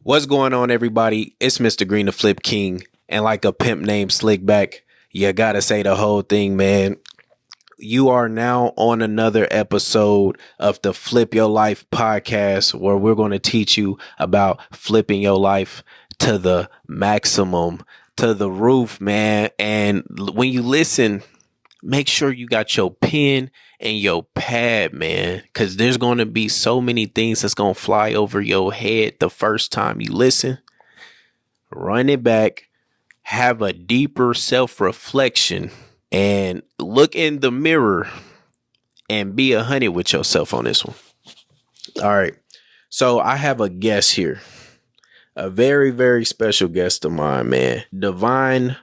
What's going on, everybody? It's Mr. Green, the Flip King, and like a pimp named Slickback, you gotta say the whole thing, man. You are now on another episode of the Flip Your Life podcast, where we're going to teach you about flipping your life to the maximum, to the roof, man. And when you listen, make sure you got your pen and your pad, man, because there's going to be so many things that's going to fly over your head the first time you listen. Run it back, have a deeper self-reflection, and look in the mirror and be 100 with yourself on this one. All right. So I have a guest here, a very, very special guest of mine, man. Divine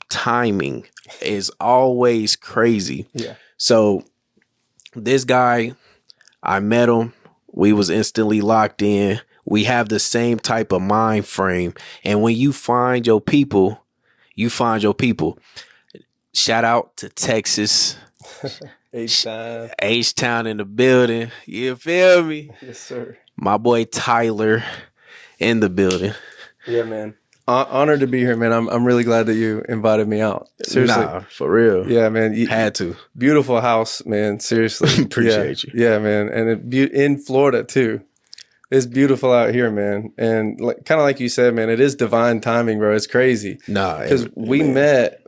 timing is always crazy. Yeah. So this guy, I met him. We was instantly locked in. We have the same type of mind frame. And when you find your people, you find your people. Shout out to Texas. H-Town. H-Town in the building. You feel me? Yes, sir. My boy Tyler in the building. Yeah, man. Honored to be here, man. I'm really glad that you invited me out. Seriously. Nah, for real. Yeah, man. Had to. Beautiful house, man. Seriously. Appreciate you. Yeah, man. And in Florida, too. It's beautiful out here, man. And kind of like you said, man, it is divine timing, bro. It's crazy. Nah. Because we met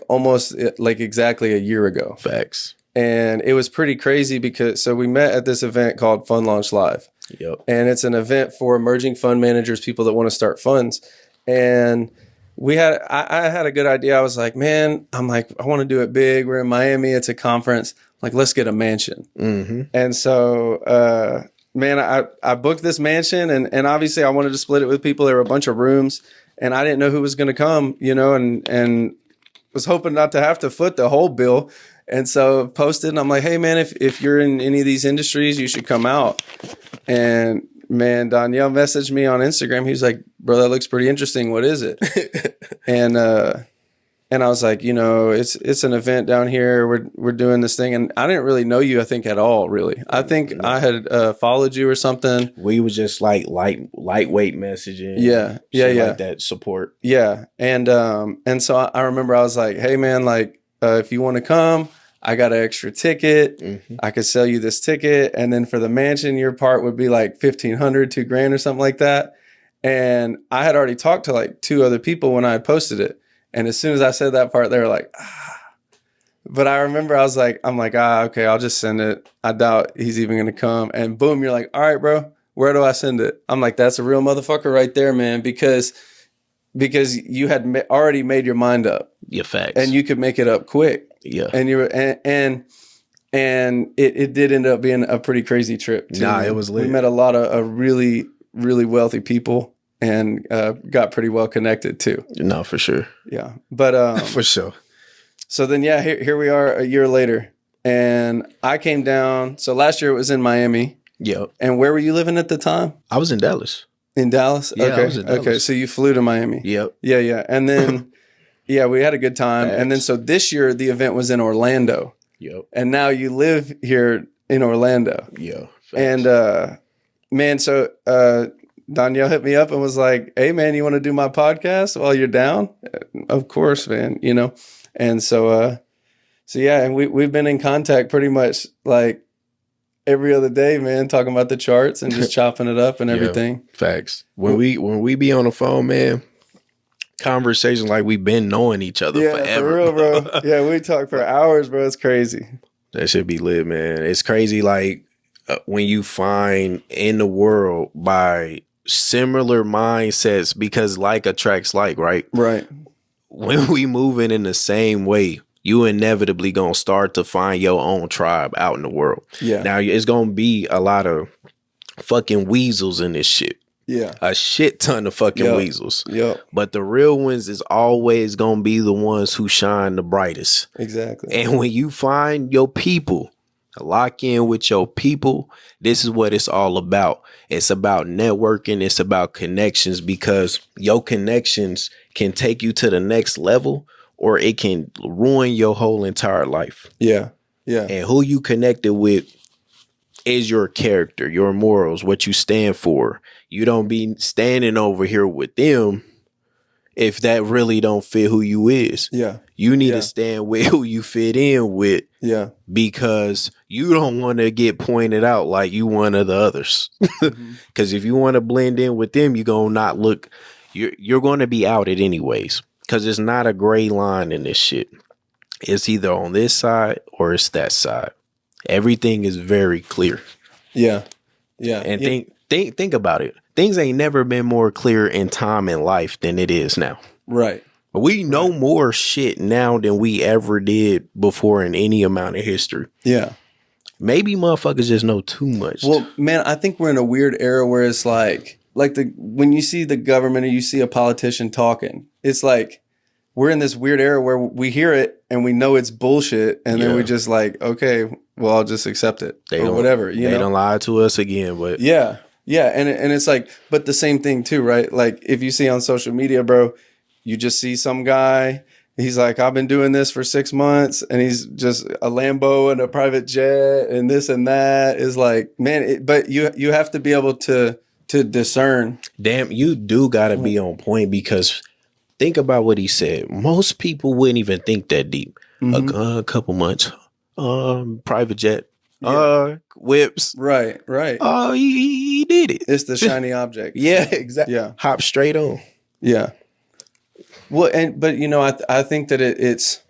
almost exactly a year ago. Facts. And it was pretty crazy because we met at this event called Fund Launch Live. Yep. And it's an event for emerging fund managers, people that want to start funds. And I had a good idea. I was like, man, I want to do it big. We're in Miami. It's a conference. Let's get a mansion. Mm-hmm. And so, man, I booked this mansion and obviously I wanted to split it with people. There were a bunch of rooms and I didn't know who was going to come, and was hoping not to have to foot the whole bill. And so posted and I'm like, hey man, if you're in any of these industries, you should come out. And man, Danielle messaged me on Instagram. He was like, bro, that looks pretty interesting. What is it? and I was like, it's an event down here. We're doing this thing. And I didn't really know you, I think, at all, really. I think I had followed you or something. We was just lightweight messaging. Yeah. Like that support. Yeah. And so I remember I was like, hey man, if you want to come, I got an extra ticket. Mm-hmm. I could sell you this ticket. And then for the mansion, your part would be $1,500, $2,000 or something like that. And I had already talked to 2 other people when I had posted it. And as soon as I said that part, they were like, ah. But I remember okay, I'll just send it. I doubt he's even going to come. And boom, you're like, all right, bro, where do I send it? I'm like, that's a real motherfucker right there, man. Because you had already made your mind up. Yeah, facts. And you could make it up quick. Yeah. And you were, and it did end up being a pretty crazy trip too. Nah, it was lit. We met a lot of really, really wealthy people and got pretty well connected too. No, for sure. Yeah. But for sure. So then here we are a year later. And I came down. So last year it was in Miami. Yep. And where were you living at the time? I was in Dallas. In Dallas? Yeah, okay. I was in Dallas. Okay. So you flew to Miami. Yep. Yeah. And then yeah, we had a good time. Facts. And then so this year the event was in Orlando. Yep. And now you live here in Orlando. Yeah. Facts. And man, so Danielle hit me up and was like, hey man, you want to do my podcast while you're down? Of course, man, And so yeah, and we've been in contact pretty much every other day, man, talking about the charts and just chopping it up and everything. Facts. When we be on the phone, man, conversations like we've been knowing each other forever. For real, bro. Yeah, we talk for hours, bro. It's crazy. That should be lit, man. It's crazy, when you find in the world by similar mindsets, because like attracts like, right? Right. When we moving in the same way, you inevitably gonna start to find your own tribe out in the world. Yeah. Now it's gonna be a lot of fucking weasels in this shit. Yeah. A shit ton of fucking weasels. Yep. But the real ones is always going to be the ones who shine the brightest. Exactly. And when you find your people, lock in with your people, this is what it's all about. It's about networking. It's about connections, because your connections can take you to the next level, or it can ruin your whole entire life. Yeah. Yeah. And who you connected with is your character, your morals, what you stand for, you don't be standing over here with them if that really don't fit who you is. Yeah. You need Yeah. to stand with who you fit in with. Yeah. Because you don't want to get pointed out like you one of the others. Because if you want to blend in with them, you're going to not look, you're going to be outed anyways. Because it's not a gray line in this shit. It's either on this side or it's that side. Everything is very clear. Yeah. Yeah. And think about it. Things ain't never been more clear in time and life than it is now. Right. But we know more shit now than we ever did before in any amount of history. Yeah. Maybe motherfuckers just know too much. Well, man, I think we're in a weird era where it's like when you see the government or you see a politician talking, it's like we're in this weird era where we hear it and we know it's bullshit, and then we just like, okay, well, I'll just accept it or whatever. They don't lie to us again, but yeah, and it's like, but the same thing too, right? Like if you see on social media, bro, you just see some guy. He's like, I've been doing this for 6 months, and he's just a Lambo and a private jet and this and that. Is like, man, but you have to be able to discern. Damn, you do got to be on point, because think about what he said. Most people wouldn't even think that deep. A couple months, private jet, whips. Right. Oh, he did it. It's the shiny object. Yeah, exactly. Yeah. Hop straight on. Yeah. Well, but you know, I think that it's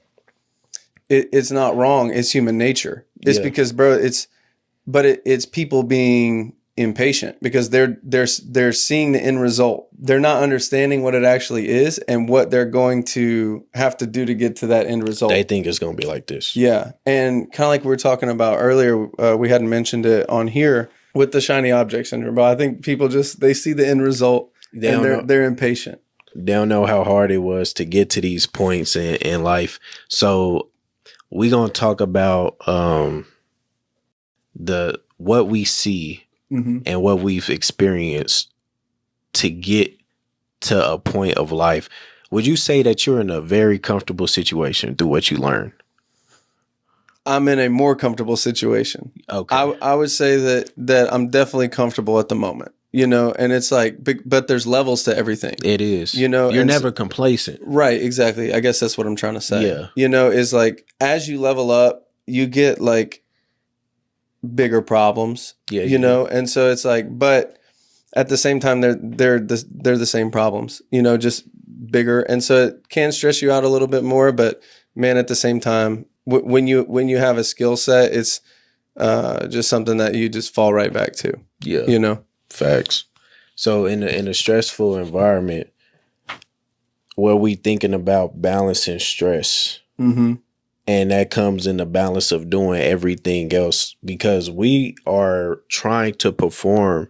not wrong. It's human nature. It's because, bro, it's people being impatient because they're seeing the end result. They're not understanding what it actually is and what they're going to have to do to get to that end result. They think it's going to be like this. Yeah. And kind of like we were talking about earlier, we hadn't mentioned it on here with the shiny object syndrome, but I think people they see the end result and they're impatient. They don't know how hard it was to get to these points in life. So we're going to talk about what we see and what we've experienced to get to a point of life. Would you say that you're in a very comfortable situation through what you learned? I'm in a more comfortable situation. Okay. I would say that I'm definitely comfortable at the moment. You know, and it's like, but there's levels to everything. It is. You know, you're never complacent. Right. Exactly. I guess that's what I'm trying to say. Yeah. You know, is like, as you level up, you get like bigger problems. Yeah. You know, and so it's like, but at the same time, they're the same problems. You know, just bigger, and so it can stress you out a little bit more. But man, at the same time, when you have a skill set, it's just something that you just fall right back to. Yeah. You know. Facts. So in a stressful environment, where we thinking about balancing stress, and that comes in the balance of doing everything else, because we are trying to perform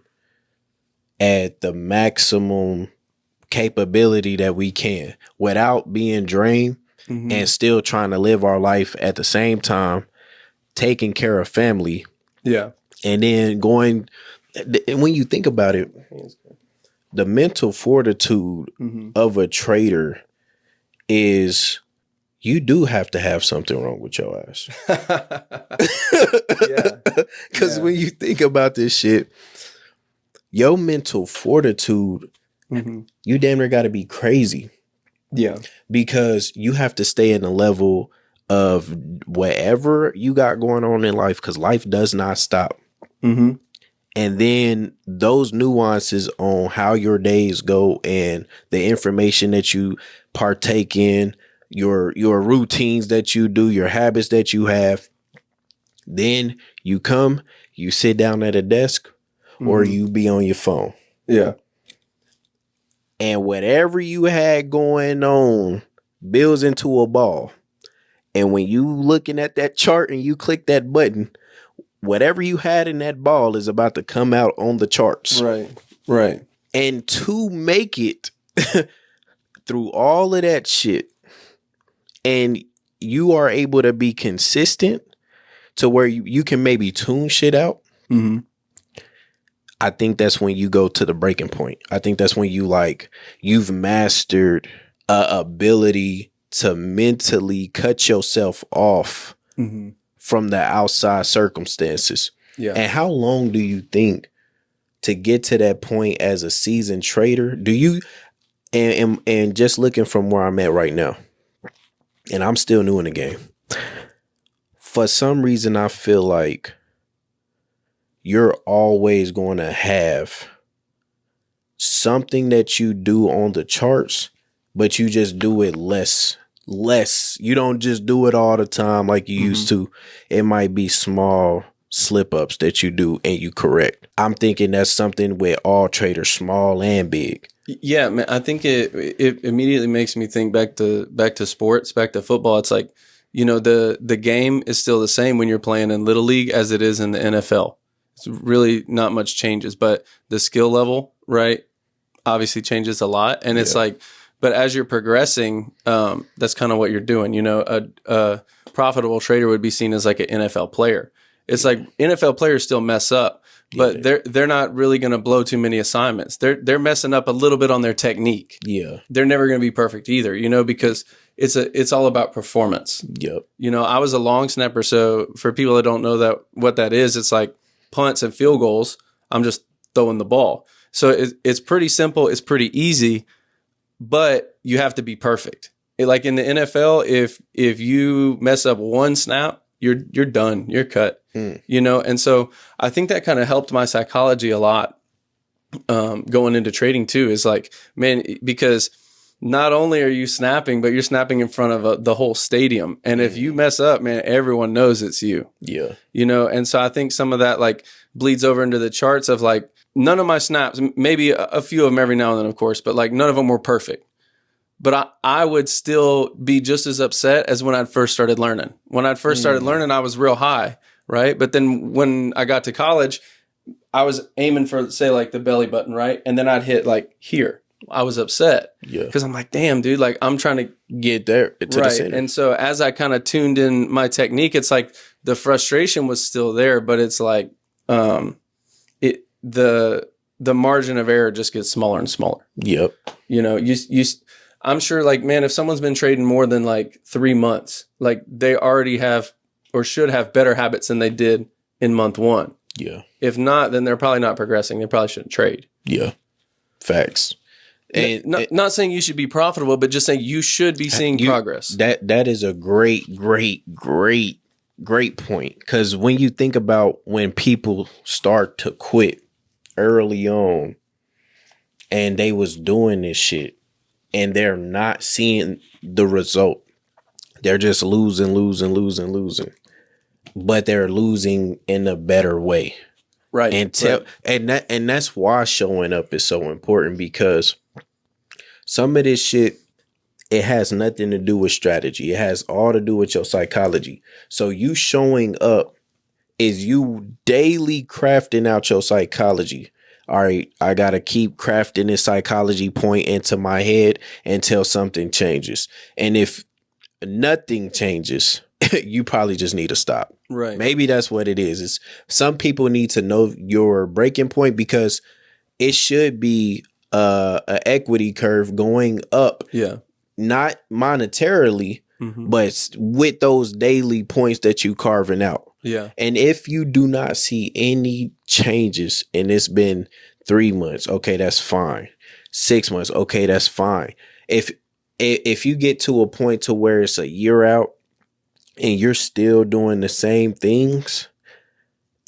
at the maximum capability that we can without being drained, and still trying to live our life at the same time, taking care of family. Yeah. And then going. And when you think about it, the mental fortitude of a trader is, you do have to have something wrong with your ass. Because when you think about this shit, your mental fortitude, you damn near got to be crazy. Yeah. Because you have to stay in the level of whatever you got going on in life, because life does not stop. And then those nuances on how your days go and the information that you partake in, your routines that you do, your habits that you have. Then you sit down at a desk or you be on your phone. Yeah. And whatever you had going on builds into a ball. And when you looking at that chart and you click that button, whatever you had in that ball is about to come out on the charts. Right. And to make it through all of that shit, and you are able to be consistent to where you can maybe tune shit out. I think that's when you go to the breaking point. I think that's when you've mastered ability to mentally cut yourself off from the outside circumstances. Yeah. And how long do you think to get to that point as a seasoned trader, do you and just looking from where I'm at right now, and I'm still new in the game. For some reason, I feel like you're always going to have something that you do on the charts, but you just do it less. You don't just do it all the time like you used to. It might be small slip ups that you do and you correct. I'm thinking that's something with all traders, small and big. Yeah, man, I think it immediately makes me think back to sports, back to football. It's like, the game is still the same when you're playing in Little League as it is in the NFL. It's really not much changes, but the skill level, right, obviously changes a lot. And it's like, but as you're progressing, that's kind of what you're doing. A profitable trader would be seen as like an NFL player. It's like NFL players still mess up, but they're not really going to blow too many assignments. They're messing up a little bit on their technique. Yeah. They're never going to be perfect either, because it's all about performance. Yep. I was a long snapper, so for people that don't know what that is, it's like punts and field goals. I'm just throwing the ball. So it's pretty simple, it's pretty easy, but you have to be perfect. Like in the NFL, if you mess up one snap, you're done. You're cut. And so I think that kind of helped my psychology a lot going into trading too. Is like, man, because not only are you snapping, but you're snapping in front of the whole stadium. And if you mess up, man, everyone knows it's you. Yeah. And so I think some of that like bleeds over into the charts of like, none of my snaps, maybe a few of them every now and then, of course, but like none of them were perfect. But I would still be just as upset as when I'd first started learning. When I'd first started learning, I was real high, right? But then when I got to college, I was aiming for, say, like the belly button, right? And then I'd hit like here. I was upset. Yeah. Because I'm like, damn, dude, like I'm trying to get there to the center. And so as I kind of tuned in my technique, it's like the frustration was still there, but it's like the margin of error just gets smaller and smaller. Yep. I'm sure, like, man, if someone's been trading more than like 3 months, like they already have or should have better habits than they did in month one. Yeah. If not, then they're probably not progressing. They probably shouldn't trade. Yeah. Facts. And not saying you should be profitable, but just saying you should be seeing progress. That is a great point. Because when you think about when people start to quit early on and they was doing this shit, and they're not seeing the result. They're just losing. But they're losing in a better way. Right. And that's why showing up is so important, because some of this shit, it has nothing to do with strategy. It has all to do with your psychology. So you showing up is you daily crafting out your psychology. All right, I got to keep crafting this psychology point into my head until something changes. And if nothing changes, you probably just need to stop. Right. Maybe that's what it is. It's some people need to know your breaking point, because it should be an equity curve going up. Yeah. Not monetarily, but with those daily points that you carving out. Yeah. And if you do not see any changes, and it's been 3 months, okay, that's fine. 6 months, okay, that's fine. If you get to a point to where it's a year out and you're still doing the same things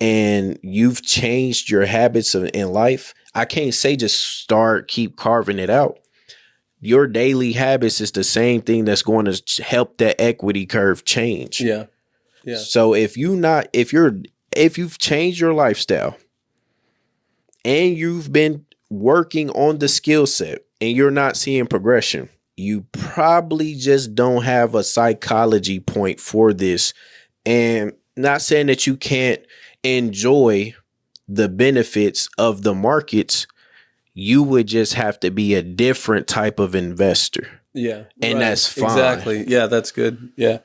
and you've changed your habits in life, I can't say just keep carving it out. Your daily habits is the same thing that's going to help that equity curve change. Yeah. Yeah. So if you've changed your lifestyle and you've been working on the skill set and you're not seeing progression, you probably just don't have a psychology point for this. And not saying that you can't enjoy the benefits of the markets, you would just have to be a different type of investor. Yeah. And that's fine. Exactly. Yeah, that's good. Yeah.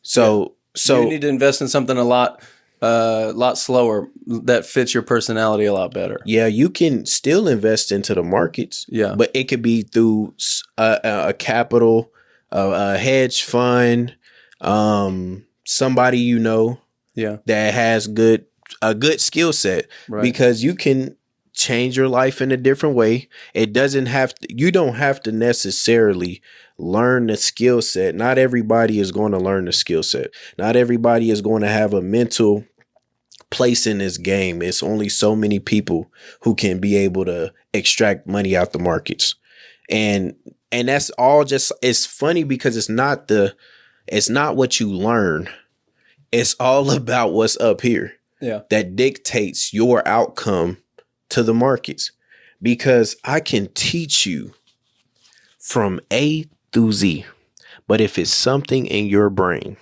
So you need to invest in something a lot slower that fits your personality a lot better. Yeah, you can still invest into the markets. Yeah, but it could be through a capital, a hedge fund, somebody that has a good skill set. Right. Because you can change your life in a different way. It doesn't have to, you don't have to necessarily learn the skill set. Not everybody is going to learn the skill set. Not everybody is going to have a mental place in this game. It's only so many people who can be able to extract money out the markets. And that's all just, it's funny because it's not what you learn. It's all about what's up here. Yeah. That dictates your outcome to the markets, because I can teach you from A through Z. But if it's something in your brain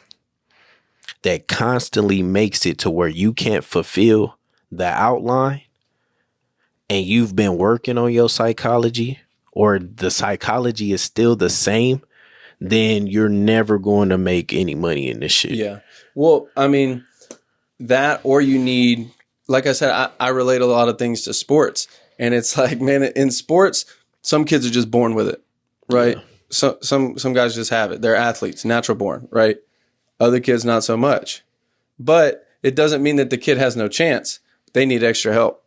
that constantly makes it to where you can't fulfill the outline, and you've been working on your psychology, or the psychology is still the same, then you're never going to make any money in this shit. Yeah. Well, I mean, that, or you need, like I said, I relate a lot of things to sports, and it's like, man, in sports, some kids are just born with it, right? Yeah. So some guys just have it. They're athletes, natural born, right? Other kids, not so much. But it doesn't mean that the kid has no chance. They need extra help.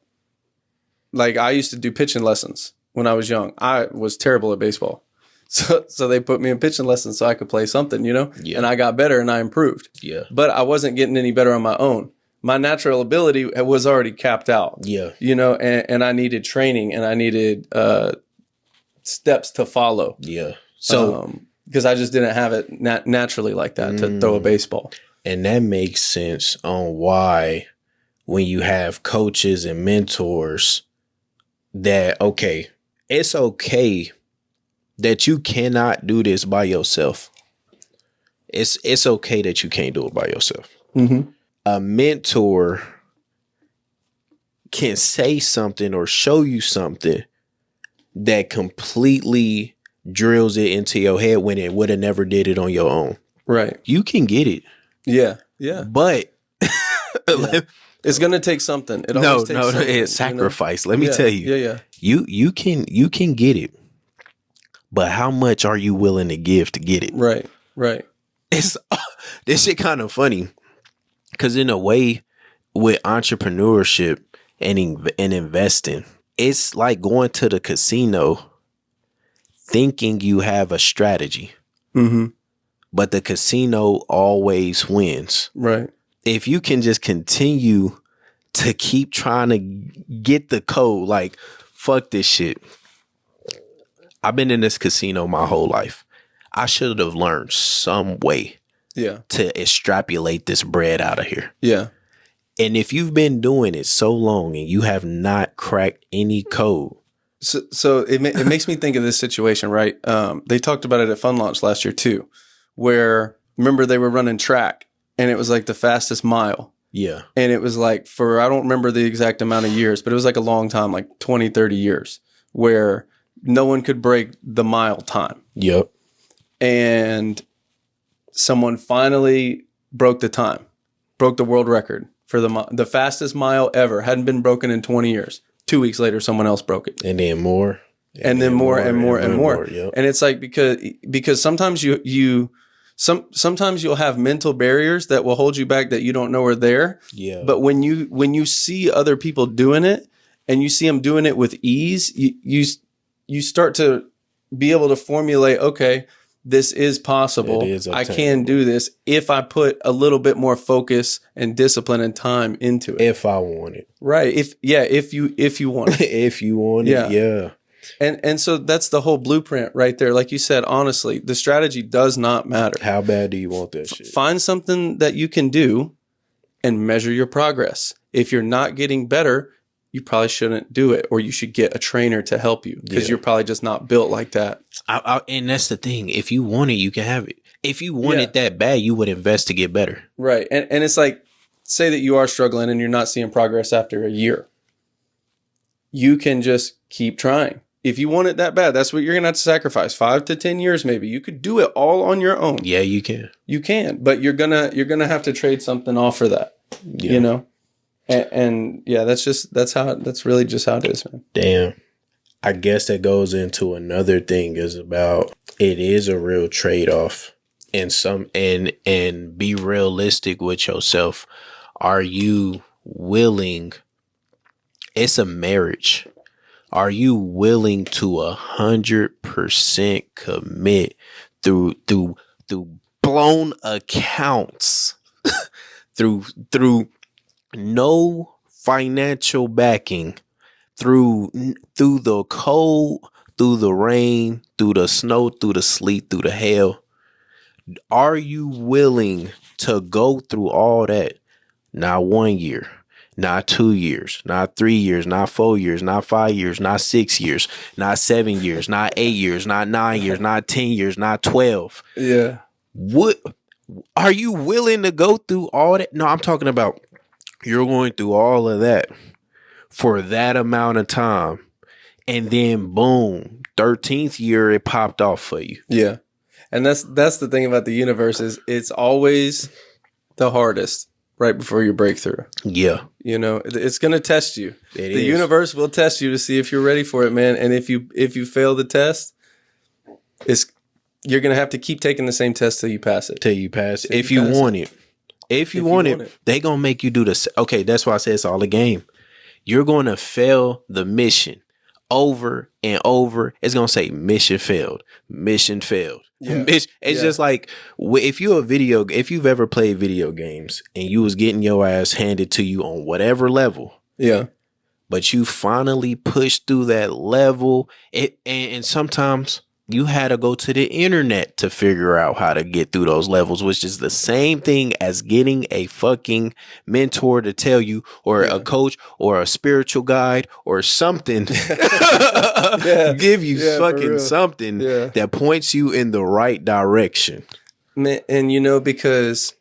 Like, I used to do pitching lessons when I was young. I was terrible at baseball. So they put me in pitching lessons so I could play something, you know? Yeah. And I got better and I improved. Yeah. But I wasn't getting any better on my own. My natural ability was already capped out. Yeah. You know, and I needed training, and I needed steps to follow. Yeah. So because I just didn't have it naturally like that to throw a baseball. And that makes sense on why, when you have coaches and mentors, that, okay, it's okay that you cannot do this by yourself. It's okay that you can't do it by yourself. Mm-hmm. A mentor can say something or show you something that completely drills it into your head when it would have never did it on your own. Right. You can get it. Yeah. Yeah. But yeah. It's going to take something. It always takes something, it's sacrifice. You know? Let me tell you. Yeah. You can get it. But how much are you willing to give to get it? Right. Right. It's this shit kind of funny. Because in a way, with entrepreneurship and investing, it's like going to the casino thinking you have a strategy. Mm-hmm. But the casino always wins. Right. If you can just continue to keep trying to get the code, like, fuck this shit. I've been in this casino my whole life. I should have learned some way to extrapolate this bread out of here. Yeah. And if you've been doing it so long and you have not cracked any code. So it makes me think of this situation, right? They talked about it at Fun Launch last year too, where, remember, they were running track and it was like the fastest mile. Yeah. And it was like, for, I don't remember the exact amount of years, but it was like a long time, like 20, 30 years, where no one could break the mile time. Yep. And someone finally broke the time, broke the world record for the fastest mile ever. Hadn't been broken in 20 years. 2 weeks later, someone else broke it. And then more. And then more. Yep. And it's like, because sometimes sometimes you'll have mental barriers that will hold you back that you don't know are there. Yeah. But when you see other people doing it and you see them doing it with ease, you start to be able to formulate, okay, this is possible. I can do this if I put a little bit more focus and discipline and time into it. If I want it. Right. If you want it. If you want it. Yeah. And so that's the whole blueprint right there. Like you said, honestly, the strategy does not matter. How bad do you want that shit? Find something that you can do and measure your progress. If you're not getting better, you probably shouldn't do it, or you should get a trainer to help you, because you're probably just not built like that. And that's the thing. If you want it, you can have it. If you want it that bad, you would invest to get better. Right. And it's like, say that you are struggling and you're not seeing progress after a year. You can just keep trying. If you want it that bad, that's what you're going to have to sacrifice. 5 to 10 years, maybe. You could do it all on your own. Yeah, you can. You can, but you're gonna have to trade something off for that. Yeah. You know? And yeah, that's really just how it is, man. Damn. I guess that goes into another thing, is about, it is a real trade-off, and be realistic with yourself. Are you willing It's a marriage. Are you willing to 100% commit through blown accounts, through no financial backing, through the cold, through the rain, through the snow, through the sleet, through the hail? Are you willing to go through all that? Not 1 year, not 2 years, not 3 years, not 4 years, not 5 years, not 6 years, not 7 years, not 8 years, not 9 years, not 10 years, not 12. Yeah. What are you willing to go through all that? No, I'm talking about you're going through all of that for that amount of time. And then boom, 13th year, it popped off for you. Yeah. And that's the thing about the universe is it's always the hardest right before your breakthrough. Yeah. You know, it's going to test you. The universe will test you to see if you're ready for it, man. And if you fail the test, you're going to have to keep taking the same test till you pass it. If you want it. If you want it, they going to make you do this. Okay, that's why I said it's all a game. You're going to fail the mission over and over. It's going to say mission failed. Yeah. It's just like if you've ever played video games and you was getting your ass handed to you on whatever level. Yeah. But you finally pushed through that level. And sometimes you had to go to the internet to figure out how to get through those levels, which is the same thing as getting a fucking mentor to tell you, or a coach or a spiritual guide or something. Give you fucking something that points you in the right direction. And because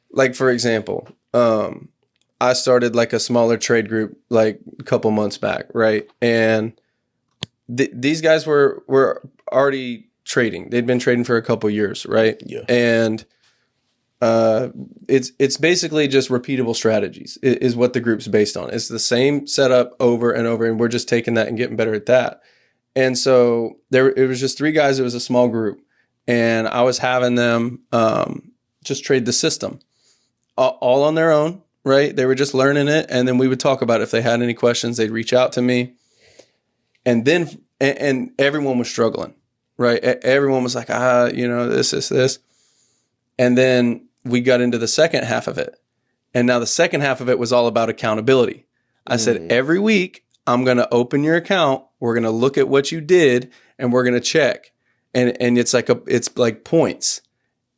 like, for example, I started like a smaller trade group like a couple months back, right? And these guys were already trading. They'd been trading for a couple years, right? Yeah. And it's basically just repeatable strategies is what the group's based on. It's the same setup over and over, and we're just taking that and getting better at that. And so it was just 3 guys. It was a small group, and I was having them just trade the system all on their own, right? They were just learning it, and then we would talk about it. If they had any questions, they'd reach out to me. And then, and everyone was struggling, right? Everyone was like, this. And then we got into the second half of it. And now the second half of it was all about accountability. I said, every week, I'm going to open your account. We're going to look at what you did, and we're going to check. And it's like points.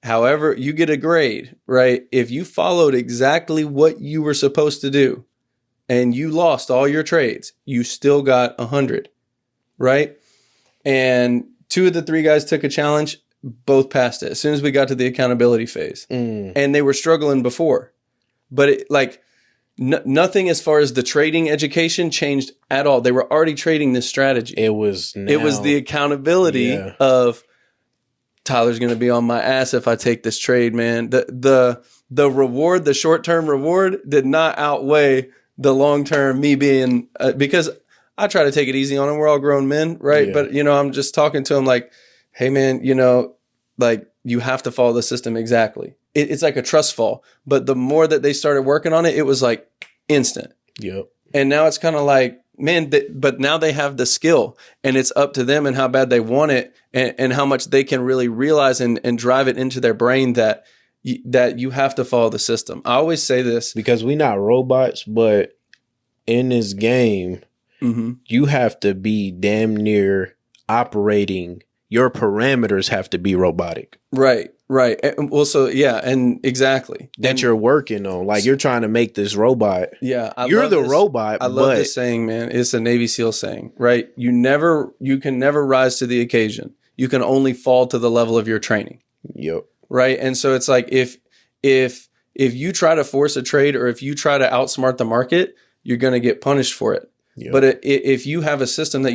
However, you get a grade, right? If you followed exactly what you were supposed to do and you lost all your trades, you still got 100. Right. And 2 of the 3 guys took a challenge, both passed it as soon as we got to the accountability phase. And they were struggling before. But nothing as far as the trading education changed at all. They were already trading this strategy. It was the accountability of Tyler's going to be on my ass if I take this trade, man. The reward, the short-term reward did not outweigh the long-term me being because I try to take it easy on them. We're all grown men, right? Yeah. But, I'm just talking to them like, hey, man, like you have to follow the system exactly. It's like a trust fall. But the more that they started working on it, it was like instant. Yep. And now it's kind of like, man, but now they have the skill, and it's up to them and how bad they want it and how much they can really realize and drive it into their brain that you have to follow the system. I always say this. Because we're not robots, but in this game, you have to be damn near operating. Your parameters have to be robotic. Right. Well, so yeah, and exactly. That you're working on. Like you're trying to make this robot. Yeah. You're the robot. I love this saying, man. It's a Navy SEAL saying, right? You can never rise to the occasion. You can only fall to the level of your training. Yep. Right. And so it's like if you try to force a trade or if you try to outsmart the market, you're going to get punished for it. Yep. But if you have a system that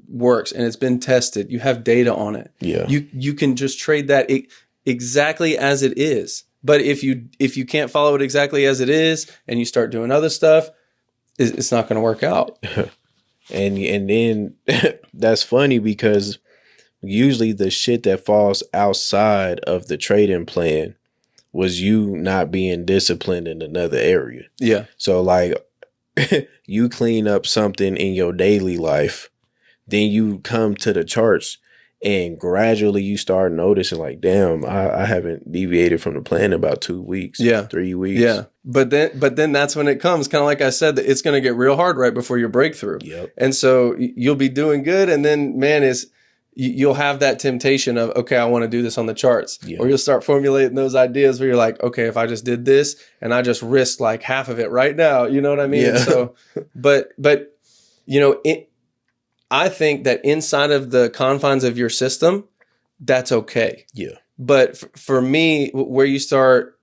works and it's been tested, you have data on it. Yeah. You can just trade that exactly as it is. But if you can't follow it exactly as it is and you start doing other stuff, it's not going to work out. And then that's funny because usually the shit that falls outside of the trading plan was you not being disciplined in another area. Yeah. So like you clean up something in your daily life, then you come to the charts and gradually you start noticing like, damn, I haven't deviated from the plan in about 2 weeks, 3 weeks. Yeah. But then that's when it comes, kind of like I said, that it's going to get real hard right before your breakthrough. Yep. And so you'll be doing good. And then, man, you'll have that temptation of, okay, I want to do this on the charts. Yep. Or you'll start formulating those ideas where you're like, okay, if I just did this and I just risked like half of it right now, you know what I mean? Yeah. And so, but I think that inside of the confines of your system, that's okay. Yeah. But for me, where you start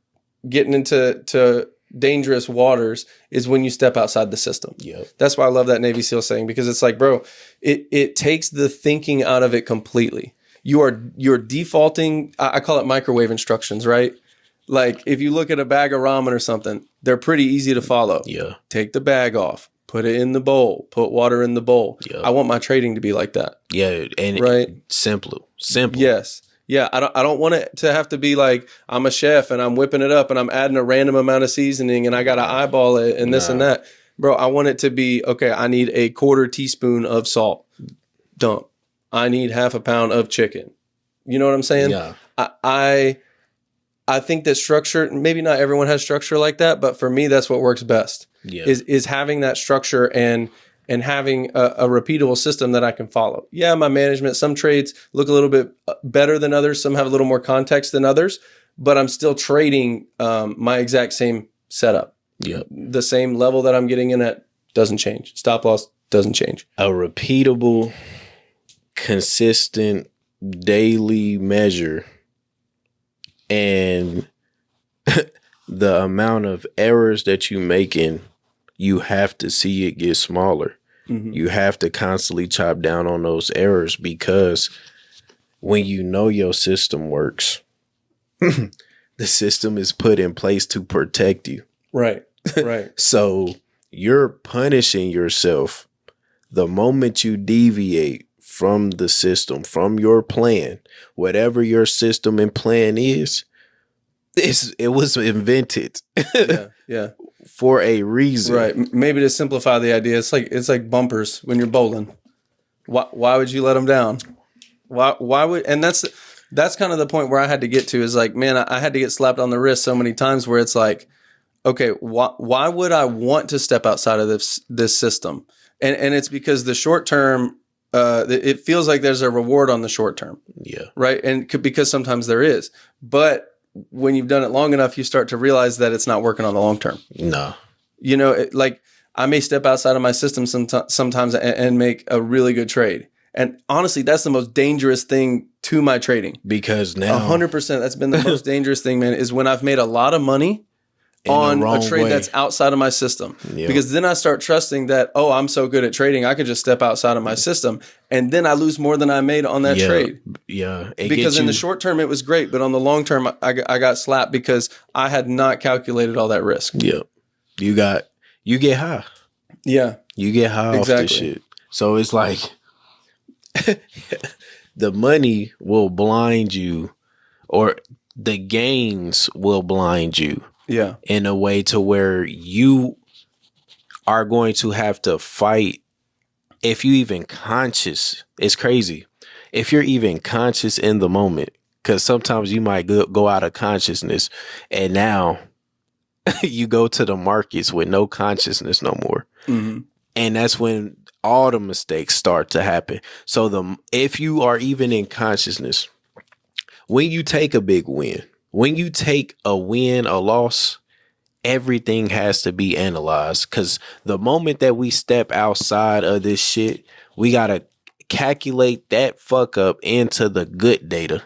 getting into dangerous waters is when you step outside the system. Yeah. That's why I love that Navy SEAL saying, because it's like, bro, it takes the thinking out of it completely. You're defaulting. I call it microwave instructions, right? Like if you look at a bag of ramen or something, they're pretty easy to follow. Yeah. Take the bag off. Put it in the bowl. Put water in the bowl. Yep. I want my trading to be like that. Yeah, and right, simple. Yes, yeah. I don't want it to have to be like I'm a chef and I'm whipping it up and I'm adding a random amount of seasoning and I got to eyeball it and this and that, bro. I want it to be okay. I need a 1/4 teaspoon of salt. Dump. I need 1/2 pound of chicken. You know what I'm saying? Yeah. I think that structure, maybe not everyone has structure like that, but for me, that's what works best. Yeah. Is having that structure and having a repeatable system that I can follow. Yeah, my management, some trades look a little bit better than others. Some have a little more context than others, but I'm still trading my exact same setup. Yeah. The same level that I'm getting in at doesn't change. Stop loss doesn't change. A repeatable, consistent daily measure and the amount of errors that you making, you have to see it get smaller. Mm-hmm. You have to constantly chop down on those errors, because when you know your system works, the system is put in place to protect you. Right. So you're punishing yourself the moment you deviate from the system, from your plan, whatever your system and plan is. It was invented for a reason. Right. Maybe to simplify the idea, it's like bumpers when you're bowling. Why would you let them down? Why would, and that's kind of the point where I had to get to, is like, man, I had to get slapped on the wrist so many times where it's like, okay, why would I want to step outside of this system? And it's because the short term, it feels like there's a reward on the short term. Yeah. Right. And because sometimes there is, but when you've done it long enough, you start to realize that it's not working on the long term. No. You know, like I may step outside of my system sometimes and make a really good trade. And honestly, that's the most dangerous thing to my trading. Because now 100%, that's been the most dangerous thing, man, is when I've made a lot of money on a trade that's outside of my system. Yep. Because then I start trusting that, oh, I'm so good at trading, I could just step outside of my system. And then I lose more than I made on that trade. Yeah. Because in the short term, it was great. But on the long term, I got slapped because I had not calculated all that risk. Yep. You get high. Yeah. You get high off this shit. So it's like the money will blind you, or the gains will blind you. Yeah. In a way to where you are going to have to fight. If you even conscious, it's crazy. If you're even conscious in the moment, because sometimes you might go out of consciousness, and now you go to the markets with no consciousness no more. Mm-hmm. And that's when all the mistakes start to happen. So if you are even in consciousness, when you take a big win, when you take a win, a loss, everything has to be analyzed. Because the moment that we step outside of this shit, we got to calculate that fuck up into the good data.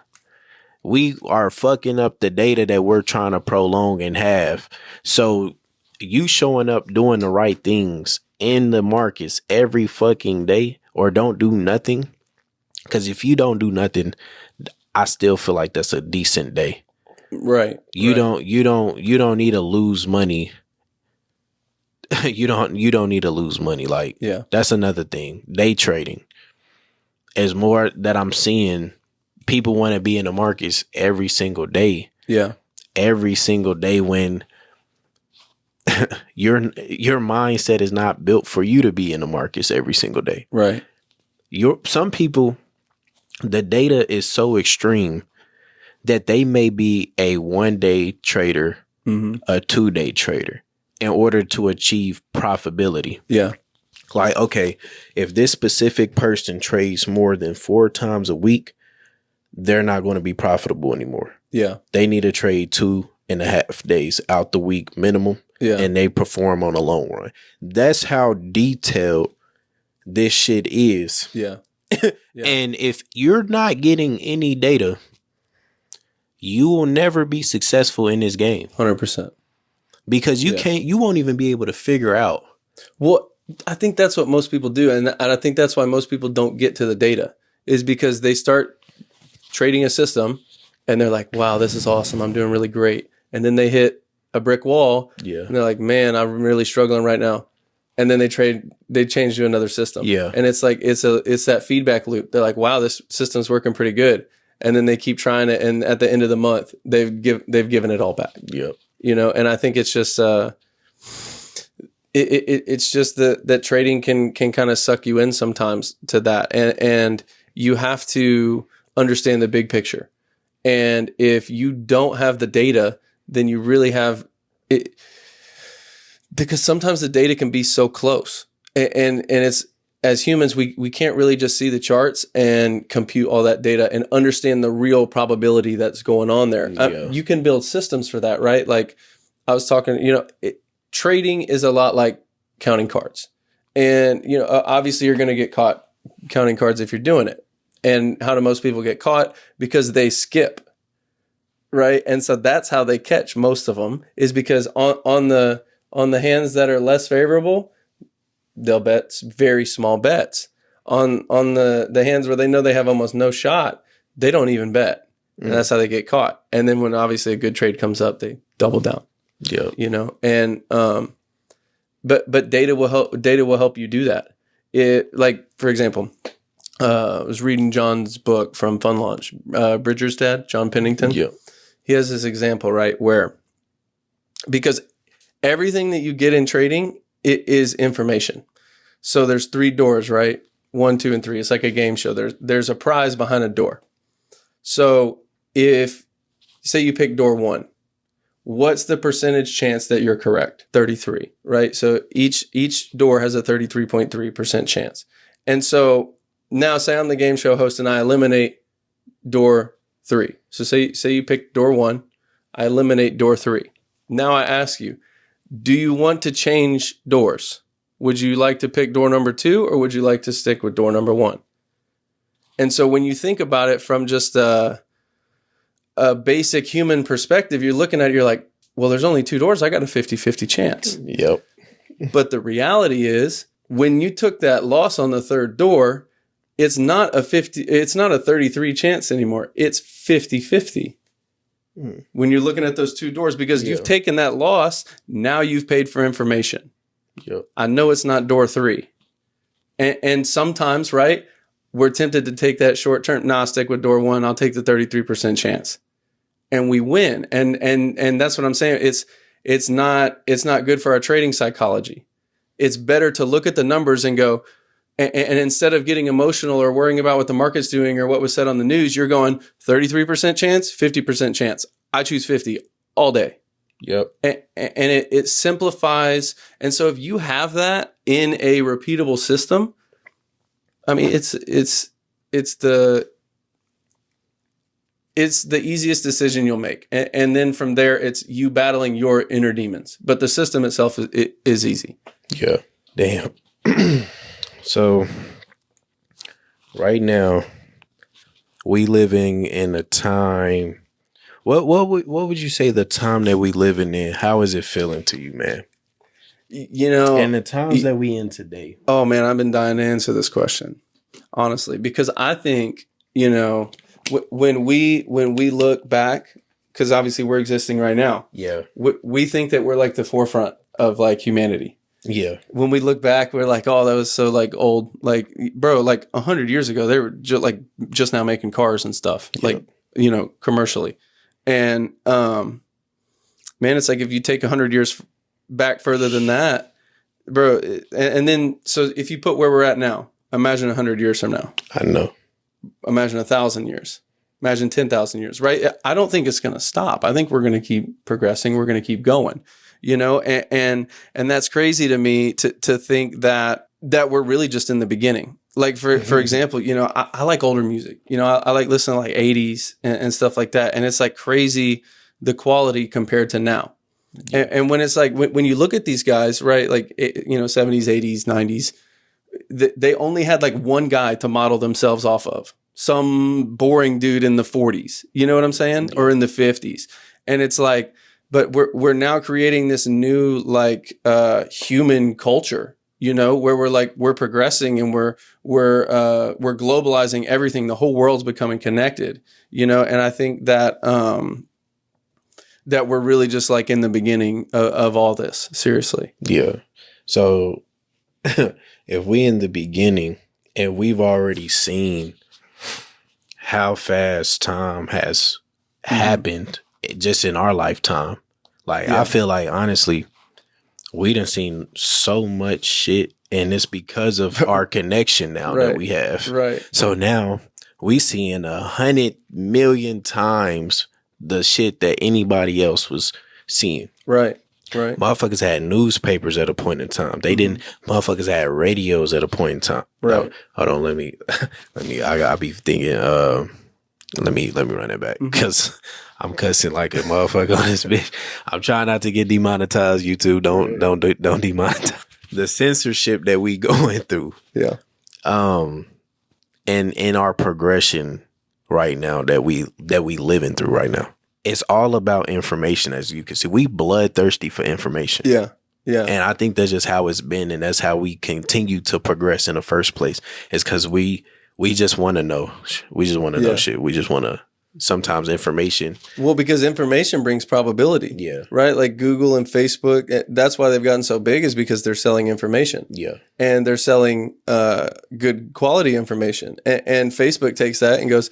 We are fucking up the data that we're trying to prolong and have. So you showing up doing the right things in the markets every fucking day, or don't do nothing. Because if you don't do nothing, I still feel like that's a decent day. Right. You don't need to lose money. you don't need to lose money. Like, yeah, that's another thing. Day trading is more that I'm seeing. People want to be in the markets every single day. Yeah. Every single day, when your mindset is not built for you to be in the markets every single day. Right. Some people, the data is so extreme that they may be a 1-day trader, a 2-day trader in order to achieve profitability. Yeah. Like, okay, if this specific person trades more than 4 times a week, they're not going to be profitable anymore. Yeah. They need to trade 2.5 days out the week minimum. Yeah. And they perform on a long run. That's how detailed this shit is. Yeah. And if you're not getting any data, you will never be successful in this game. 100%. Because you won't even be able to figure out. Well, I think that's what most people do. And I think that's why most people don't get to the data, is because they start trading a system and they're like, wow, this is awesome. I'm doing really great. And then they hit a brick wall. Yeah. And they're like, man, I'm really struggling right now. And then they change to another system. Yeah. And it's like, it's that feedback loop. They're like, wow, this system's working pretty good. And then they keep trying it. And at the end of the month, they've given it all back. Yep. You know, and I think it's just, it's just that trading can kind of suck you in sometimes to that. And you have to understand the big picture. And if you don't have the data, then you really have it, because sometimes the data can be so close, and it's, as humans, we can't really just see the charts and compute all that data and understand the real probability that's going on there. Yeah. You can build systems for that, right? Like I was talking, trading is a lot like counting cards, and obviously you're going to get caught counting cards if you're doing it. And how do most people get caught? Because they skip. Right. And so that's how they catch most of them, is because on the hands that are less favorable, they'll bet very small bets. On the hands where they know they have almost no shot, they don't even bet. And that's how they get caught. And then when obviously a good trade comes up, they double down. Yeah. And but data will help you do that. Like, for example, I was reading John's book from Fund Launch, Bridger's dad, John Pennington. Yeah. He has this example, right, where, because everything that you get in trading, it is information. So there's 3 doors, right? 1, 2, and 3. It's like a game show. There's a prize behind a door. So if, say you pick door 1, what's the percentage chance that you're correct? 33, right? So each door has a 33.3% chance. And so now say I'm the game show host and I eliminate door 3. So say you pick door 1, I eliminate door 3. Now I ask you, do you want to change doors? Would you like to pick door number 2, or would you like to stick with door number 1? And so when you think about it from just a basic human perspective, you're looking at it, you're like, well, there's only 2 doors. I got a 50-50 chance. Yep. But the reality is, when you took that loss on the 3rd door, it's not a 33 chance anymore. It's 50-50. When you're looking at those 2 doors, because you've taken that loss, now you've paid for information. Yep. I know it's not door 3. And sometimes, right, we're tempted to take that short term. Nah, I'll stick with door 1. I'll take the 33% chance. And we win. And that's what I'm saying. It's not good for our trading psychology. It's better to look at the numbers and go, and instead of getting emotional or worrying about what the market's doing or what was said on the news, you're going 33% chance, 50% chance. I choose 50 all day. Yep. And it simplifies. And so if you have that in a repeatable system, I mean, it's the easiest decision you'll make. And then from there, it's you battling your inner demons. But the system itself is easy. Yeah. Damn. So right now we living in a time. What would you say the time that we living in? How is it feeling to you, man? And the times that we in today. Oh man, I've been dying to answer this question, honestly, because I think, when we look back, because obviously we're existing right now. Yeah. We think that we're like the forefront of like humanity. Yeah. When we look back, we're like, oh, that was so like old. Like, bro, like 100 years ago, they were just now making cars and stuff, like, commercially. And, man, it's like if you take 100 years back further than that, bro. And then, so if you put where we're at now, imagine 100 years from now. I know. Imagine 1,000 years. Imagine 10,000 years, right? I don't think it's going to stop. I think we're going to keep progressing. We're going to keep going, you know, and that's crazy to me to think that we're really just in the beginning. Like for example, you know, I like older music, you know, I like listening to like 80s and stuff like that. And it's like crazy, the quality compared to now. And when it's like, when you look at these guys, right, like, you know, 70s, 80s, 90s, they only had like one guy to model themselves off of. Some boring dude in the 40s, you know what I'm saying? Or in the 50s. And it's like, but we're now creating this new like human culture, you know, where we're progressing and we're globalizing everything. The whole world's becoming connected, you know, and I think that that we're really just like in the beginning of all this, seriously. Yeah. So if we in the beginning and we've already seen how fast time has happened just in our lifetime. Like, I feel like, honestly, we done seen so much shit, and it's because of our connection now that we have. Right. So now we seeing 100 million times the shit that anybody else was seeing. Right. Right. Motherfuckers had newspapers at a point in time. They didn't. Motherfuckers had radios at a point in time. Right. Now, hold on. Let me. I be thinking. Let me run it back because I'm cussing like a motherfucker on this bitch. I'm trying not to get demonetized. YouTube, don't demonetize. The censorship that we going through. Yeah. And in our progression right now that we living through right now. It's all about information, as you can see. We bloodthirsty for information. Yeah. Yeah. And I think that's just how it's been. And that's how we continue to progress in the first place. It's because we just want to know. We just want to know shit. We just want to sometimes information. Well, because information brings probability. Yeah. Right. Like Google and Facebook. That's why they've gotten so big, is because they're selling information. Yeah. And they're selling good quality information. And Facebook takes that and goes,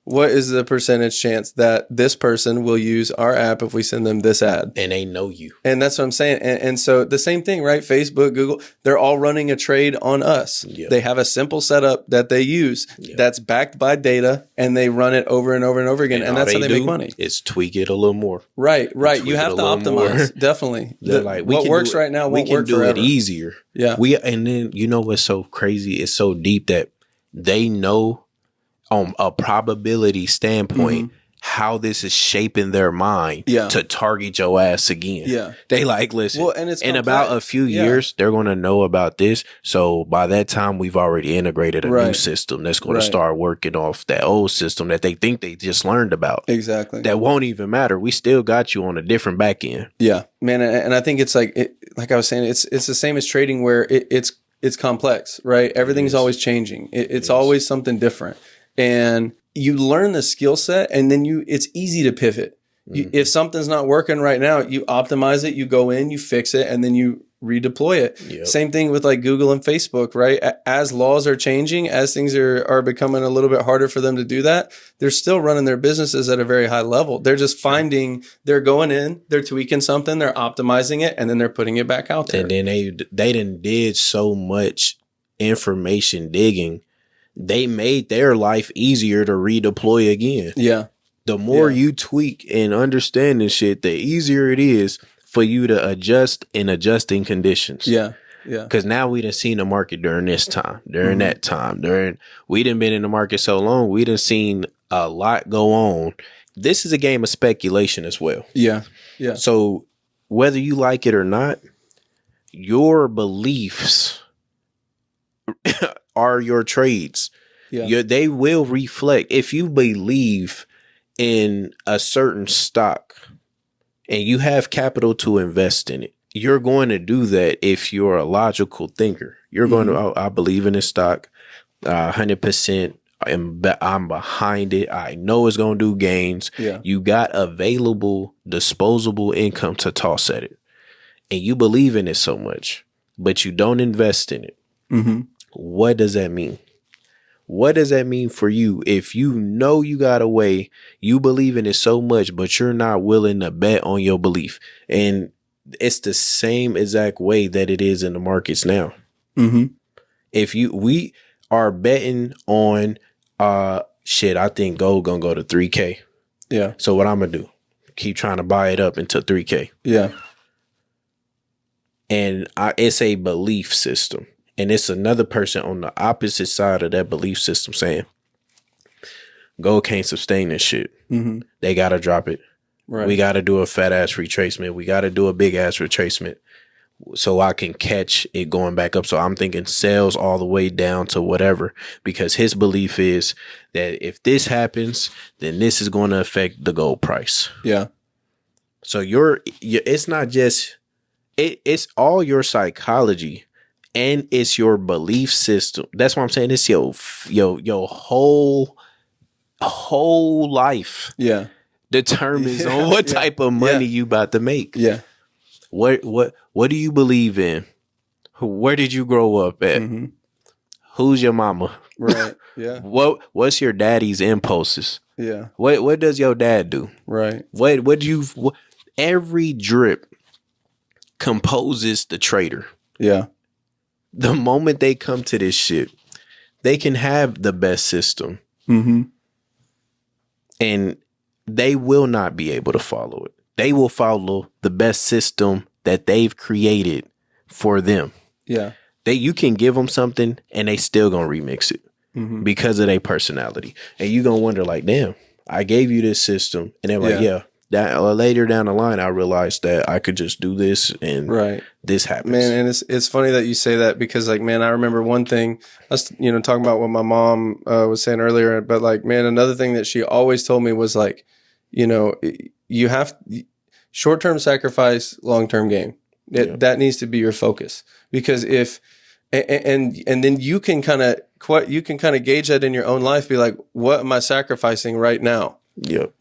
what is the percentage chance that this person will use our app if we send them this ad? And they know you. And that's what I'm saying. And so the same thing, right? Facebook, Google, they're all running a trade on us. Yeah. They have a simple setup that they use that's backed by data, and they run it over and over and over again. And that's how they make money. Is tweak it a little more. Right. You have to optimize. Definitely. They're like, what works right now won't work forever. We can do it easier. Yeah. And then, you know what's so crazy? It's so deep that they know on a probability standpoint how this is shaping their mind to target your ass again. Yeah. They like, listen, well, and it's in about a few years, they're going to know about this. So by that time, we've already integrated a new system that's going to start working off that old system that they think they just learned about. Exactly. That won't even matter. We still got you on a different back end. Yeah, man. And I think it's like I was saying, it's the same as trading, where it's complex, right? Everything's always changing. It's always something different. And you learn the skill set, and then it's easy to pivot. If something's not working right now, you optimize it, you go in, you fix it, and then you redeploy it. Yep. Same thing with like Google and Facebook, right? As laws are changing, as things are becoming a little bit harder for them to do that, they're still running their businesses at a very high level. They're just they're going in, they're tweaking something, they're optimizing it, and then they're putting it back out there. And then they done did so much information digging. They made their life easier to redeploy again. Yeah. The more you tweak and understand this shit, the easier it is for you to adjust in adjusting conditions. Yeah. Yeah. Because now we done seen the market during this time, during that time, we done been in the market so long, we done seen a lot go on. This is a game of speculation as well. Yeah. Yeah. So whether you like it or not, your beliefs are your trades. Yeah. They will reflect. If you believe in a certain stock and you have capital to invest in it, you're going to do that if you're a logical thinker. You're going to, I believe in this stock 100%. I'm behind it. I know it's going to do gains. Yeah. You got available, disposable income to toss at it. And you believe in it so much, but you don't invest in it. What does that mean? What does that mean for you? If you know you got a way, you believe in it so much, but you're not willing to bet on your belief. And it's the same exact way that it is in the markets now. Mm-hmm. We are betting on shit, I think gold gonna go to 3K. Yeah. So what I'm gonna do? Keep trying to buy it up into 3K. Yeah. And it's a belief system. And it's another person on the opposite side of that belief system saying, gold can't sustain this shit. Mm-hmm. They gotta drop it. Right. We gotta do a fat ass retracement. We gotta do a big ass retracement so I can catch it going back up. So I'm thinking sales all the way down to whatever, because his belief is that if this happens, then this is going to affect the gold price. Yeah. So it's not just it's all your psychology and it's your belief system. That's what I'm saying. It's your whole life. Yeah. Determines on what type of money you about to make. Yeah. What do you believe in? Where did you grow up at? Mm-hmm. Who's your mama? Right. Yeah. What's your daddy's impulses? Yeah. What does your dad do? Right. Every drip composes the trader. Yeah. The moment they come to this shit, they can have the best system. Mm-hmm. And they will not be able to follow it. They will follow the best system that they've created for them. Yeah. You can give them something and they still gonna remix it because of their personality. And you gonna wonder like, damn, I gave you this system. And they're like, that later down the line, I realized that I could just do this and this happens. Man, and it's funny that you say that because like, man, I remember one thing, I was, talking about what my mom was saying earlier, but like, man, another thing that she always told me was like, you have short-term sacrifice, long-term gain. That needs to be your focus, because if and then you can kind of gauge that in your own life. Be like, what am I sacrificing right now? Yep.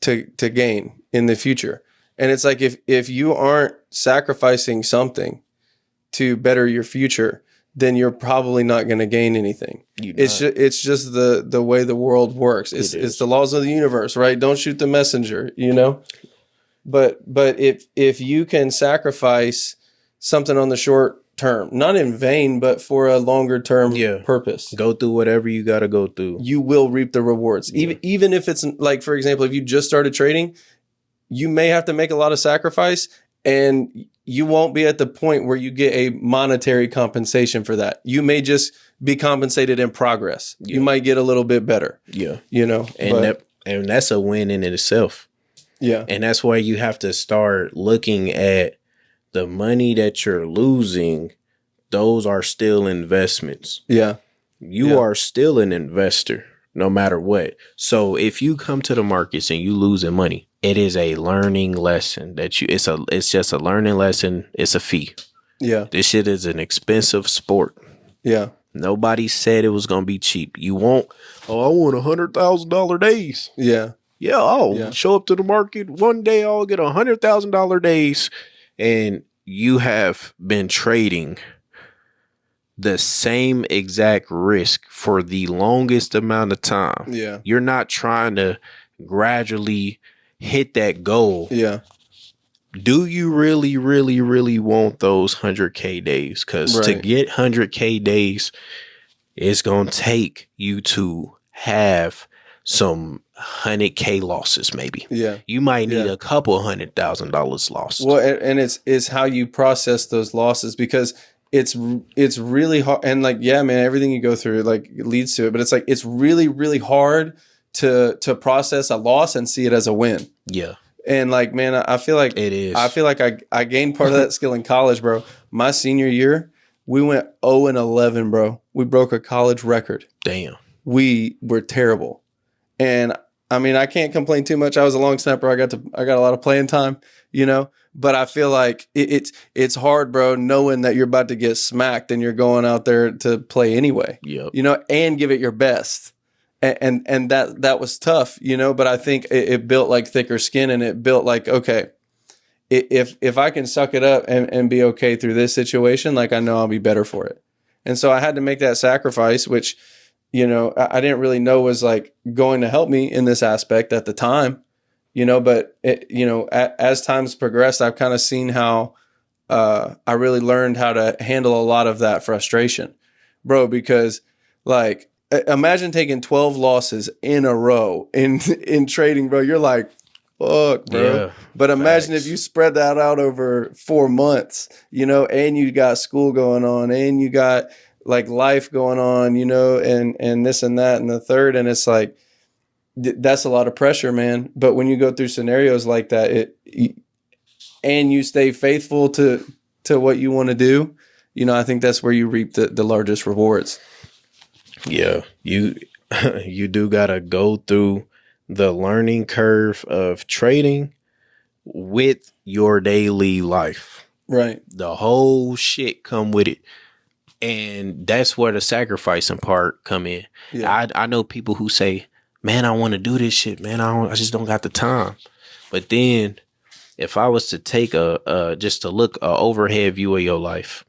To gain in the future. And it's like if you aren't sacrificing something to better your future, then you're probably not going to gain anything. It's just the way the world works. It's the laws of the universe, right? Don't shoot the messenger, But if you can sacrifice something on the short term, not in vain, but for a longer term purpose, go through whatever you got to go through, you will reap the rewards. Even if it's like, for example, if you just started trading, you may have to make a lot of sacrifice and you won't be at the point where you get a monetary compensation for that. You may just be compensated in progress. You might get a little bit better. And that's a win in itself. Yeah. And that's why you have to start looking at the money that you're losing. Those are still investments. Yeah. You are still an investor no matter what. So if you come to the markets and you losing money, it is a learning lesson it's just a learning lesson. It's a fee. Yeah. This shit is an expensive sport. Yeah. Nobody said it was going to be cheap. I want $100,000 days. Yeah. Yeah, I'll show up to the market one day. I'll get $100,000 days, and you have been trading the same exact risk for the longest amount of time. Yeah, you're not trying to gradually hit that goal. Yeah. Do you really, really, really want those 100K days? Because to get 100K days, it's gonna take you to have some 100K losses, maybe. Yeah. You might need a couple $100,000 lost. Well, and it's how you process those losses, because it's really hard. And like, yeah, man, everything you go through like leads to it, but it's like, it's really, really hard to process a loss and see it as a win. Yeah. And like, man, I feel like it is. I feel like I gained part of that skill in college, bro. My senior year, we went 0-11, bro. We broke a college record. Damn. We were terrible. And I mean, I can't complain too much. I was a long snapper. I got a lot of playing time, but I feel like it's hard, bro, knowing that you're about to get smacked and you're going out there to play anyway, and give it your best. And that was tough, but I think it built like thicker skin, and it built like, okay, if I can suck it up and be okay through this situation, like I know I'll be better for it. And so I had to make that sacrifice, which, I didn't really know was like going to help me in this aspect at the time. but as time's progressed, I've kind of seen how I really learned how to handle a lot of that frustration, bro, because like, imagine taking 12 losses in a row in trading, bro. You're like, fuck, bro. Yeah, But imagine if facts. you spread that out over 4 months, and you got school going on and you got like life going on, and this and that and the third. And it's like, that's a lot of pressure, man. But when you go through scenarios like that, and you stay faithful to what you want to do, I think that's where you reap the largest rewards. Yeah, you you do gotta go through the learning curve of trading with your daily life. Right. The whole shit come with it. And that's where the sacrificing part come in. Yeah. I know people who say, man, I want to do this shit, man. I just don't got the time. But then if I was to take just to look a overhead view of your life,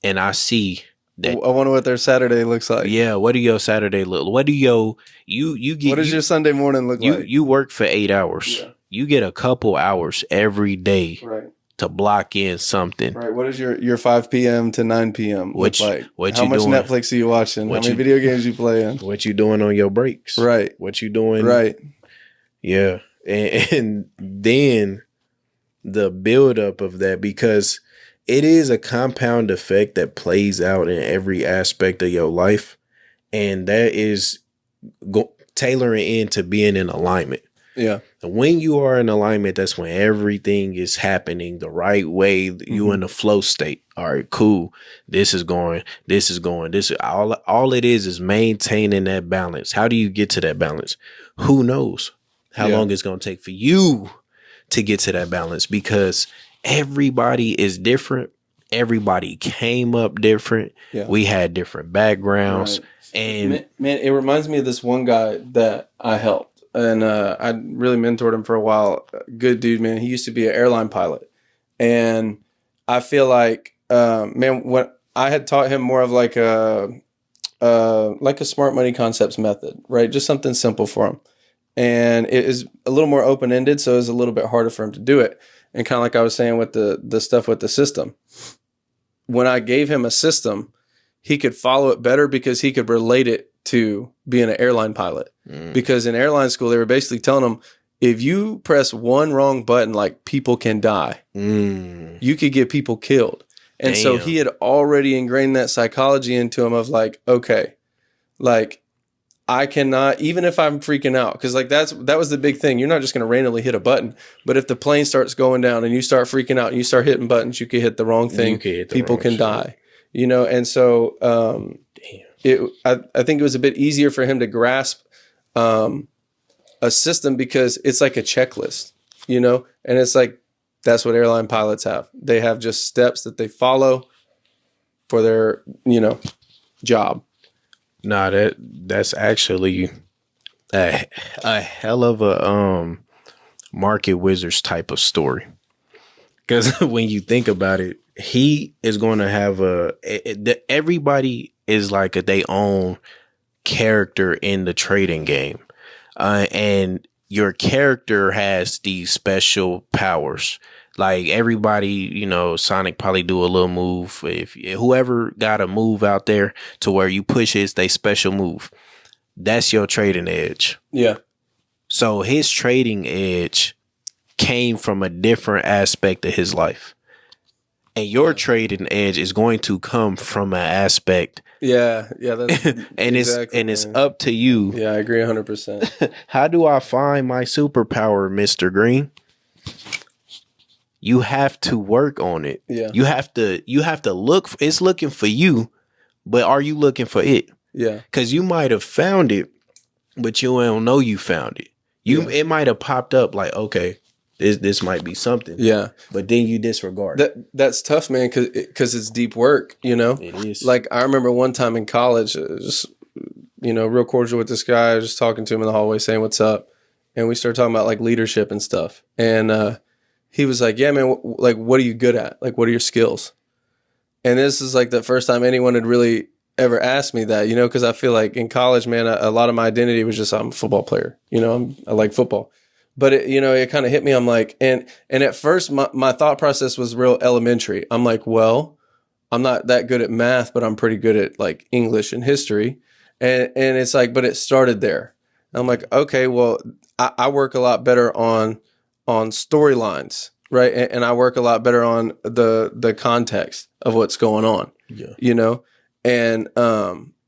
and I see that, I wonder what their Saturday looks like. yeah, what do your Saturday look? What do you get? What does your Sunday morning look like? You work for 8 hours. Yeah. You get a couple hours every day Right. to block in something. Right. What does your 5 p.m. to 9 p.m. look like? How much doing? Netflix are you watching? How many video games you playing? What you doing on your breaks? Right. What you doing? Right. Yeah. And then the buildup of that, because it is a compound effect that plays out in every aspect of your life. And that is tailoring into being in alignment. Yeah. And when you are in alignment, that's when everything is happening the right way. You in the flow state. All right, cool. This is going. All it is maintaining that balance. How do you get to that balance? Who knows how long it's going to take for you to get to that balance, because everybody is different. Everybody came up different. Yeah. We had different backgrounds. Right. And man, it reminds me of this one guy that I helped. And I really mentored him for a while. Good dude, man. He used to be an airline pilot. And I feel like, when I had taught him more of like a smart money concepts method, right? Just something simple for him. And it is a little more open-ended, so it was a little bit harder for him to do it. And kind of like I was saying with the stuff with the system. When I gave him a system, he could follow it better because he could relate it to being an airline pilot. Because in airline school, they were basically telling him, if you press one wrong button, like, people can die. You could get people killed. And so he had already ingrained that psychology into him of like, okay, like, I cannot, even if I'm freaking out, because like that was the big thing. You're not just going to randomly hit a button, but if the plane starts going down and you start freaking out and you start hitting buttons, you could hit the wrong thing. People can die, and so I think it was a bit easier for him to grasp a system because it's like a checklist, and it's like, that's what airline pilots have. They have just steps that they follow for their, job. Nah, that's actually a hell of a market wizards type of story. Because when you think about it, he is going to have everybody is like their own character in the trading game, and your character has these special powers. Like everybody, Sonic probably do a little move. If whoever got a move out there to where you push it, they special move. That's your trading edge. Yeah. So his trading edge came from a different aspect of his life. And your trading edge is going to come from an aspect. Yeah. That's and it's up to you. Yeah, I agree 100%. How do I find my superpower, Mr. Green? You have to work on it. Yeah. You have to look. It's looking for you, but are you looking for it? Yeah. Because you might have found it, but you don't know you found it. It might have popped up like, okay, this might be something. Yeah. But then you disregard it. That's tough, man, because it's deep work, It is. Like I remember one time in college, just, real cordial with this guy. I was just talking to him in the hallway saying, what's up? And we started talking about like leadership and stuff. And he was like, yeah, man, like, what are you good at? Like, what are your skills? And this is like the first time anyone had really ever asked me that, because I feel like in college, man, a lot of my identity was just, I'm a football player, I like football. but it kind of hit me. I'm like, and at first my thought process was real elementary. I'm like, well, I'm not that good at math, but I'm pretty good at like English and history. And it's like, but it started there. I'm like, okay, well, I work a lot better on storylines, right? And I work a lot better on the context of what's going on. Yeah. And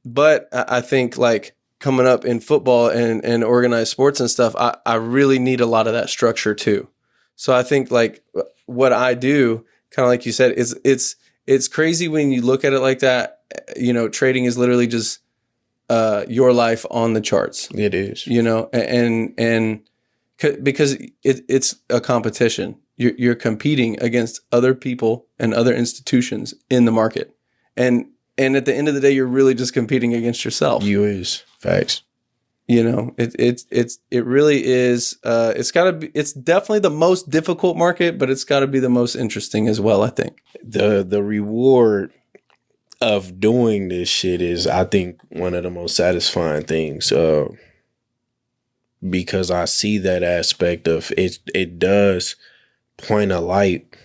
but I think like coming up in football and organized sports and stuff, I really need a lot of that structure too. So I think like what I do, kind of like you said, is it's crazy when you look at it like that. Trading is literally just your life on the charts. It is. And because it's a competition. You're competing against other people and other institutions in the market, and at the end of the day, you're really just competing against yourself. You is facts. It really is. It's definitely the most difficult market, but it's got to be the most interesting as well. I think The reward of doing this shit is, I think, one of the most satisfying things. Because I see that aspect of it. It does point a light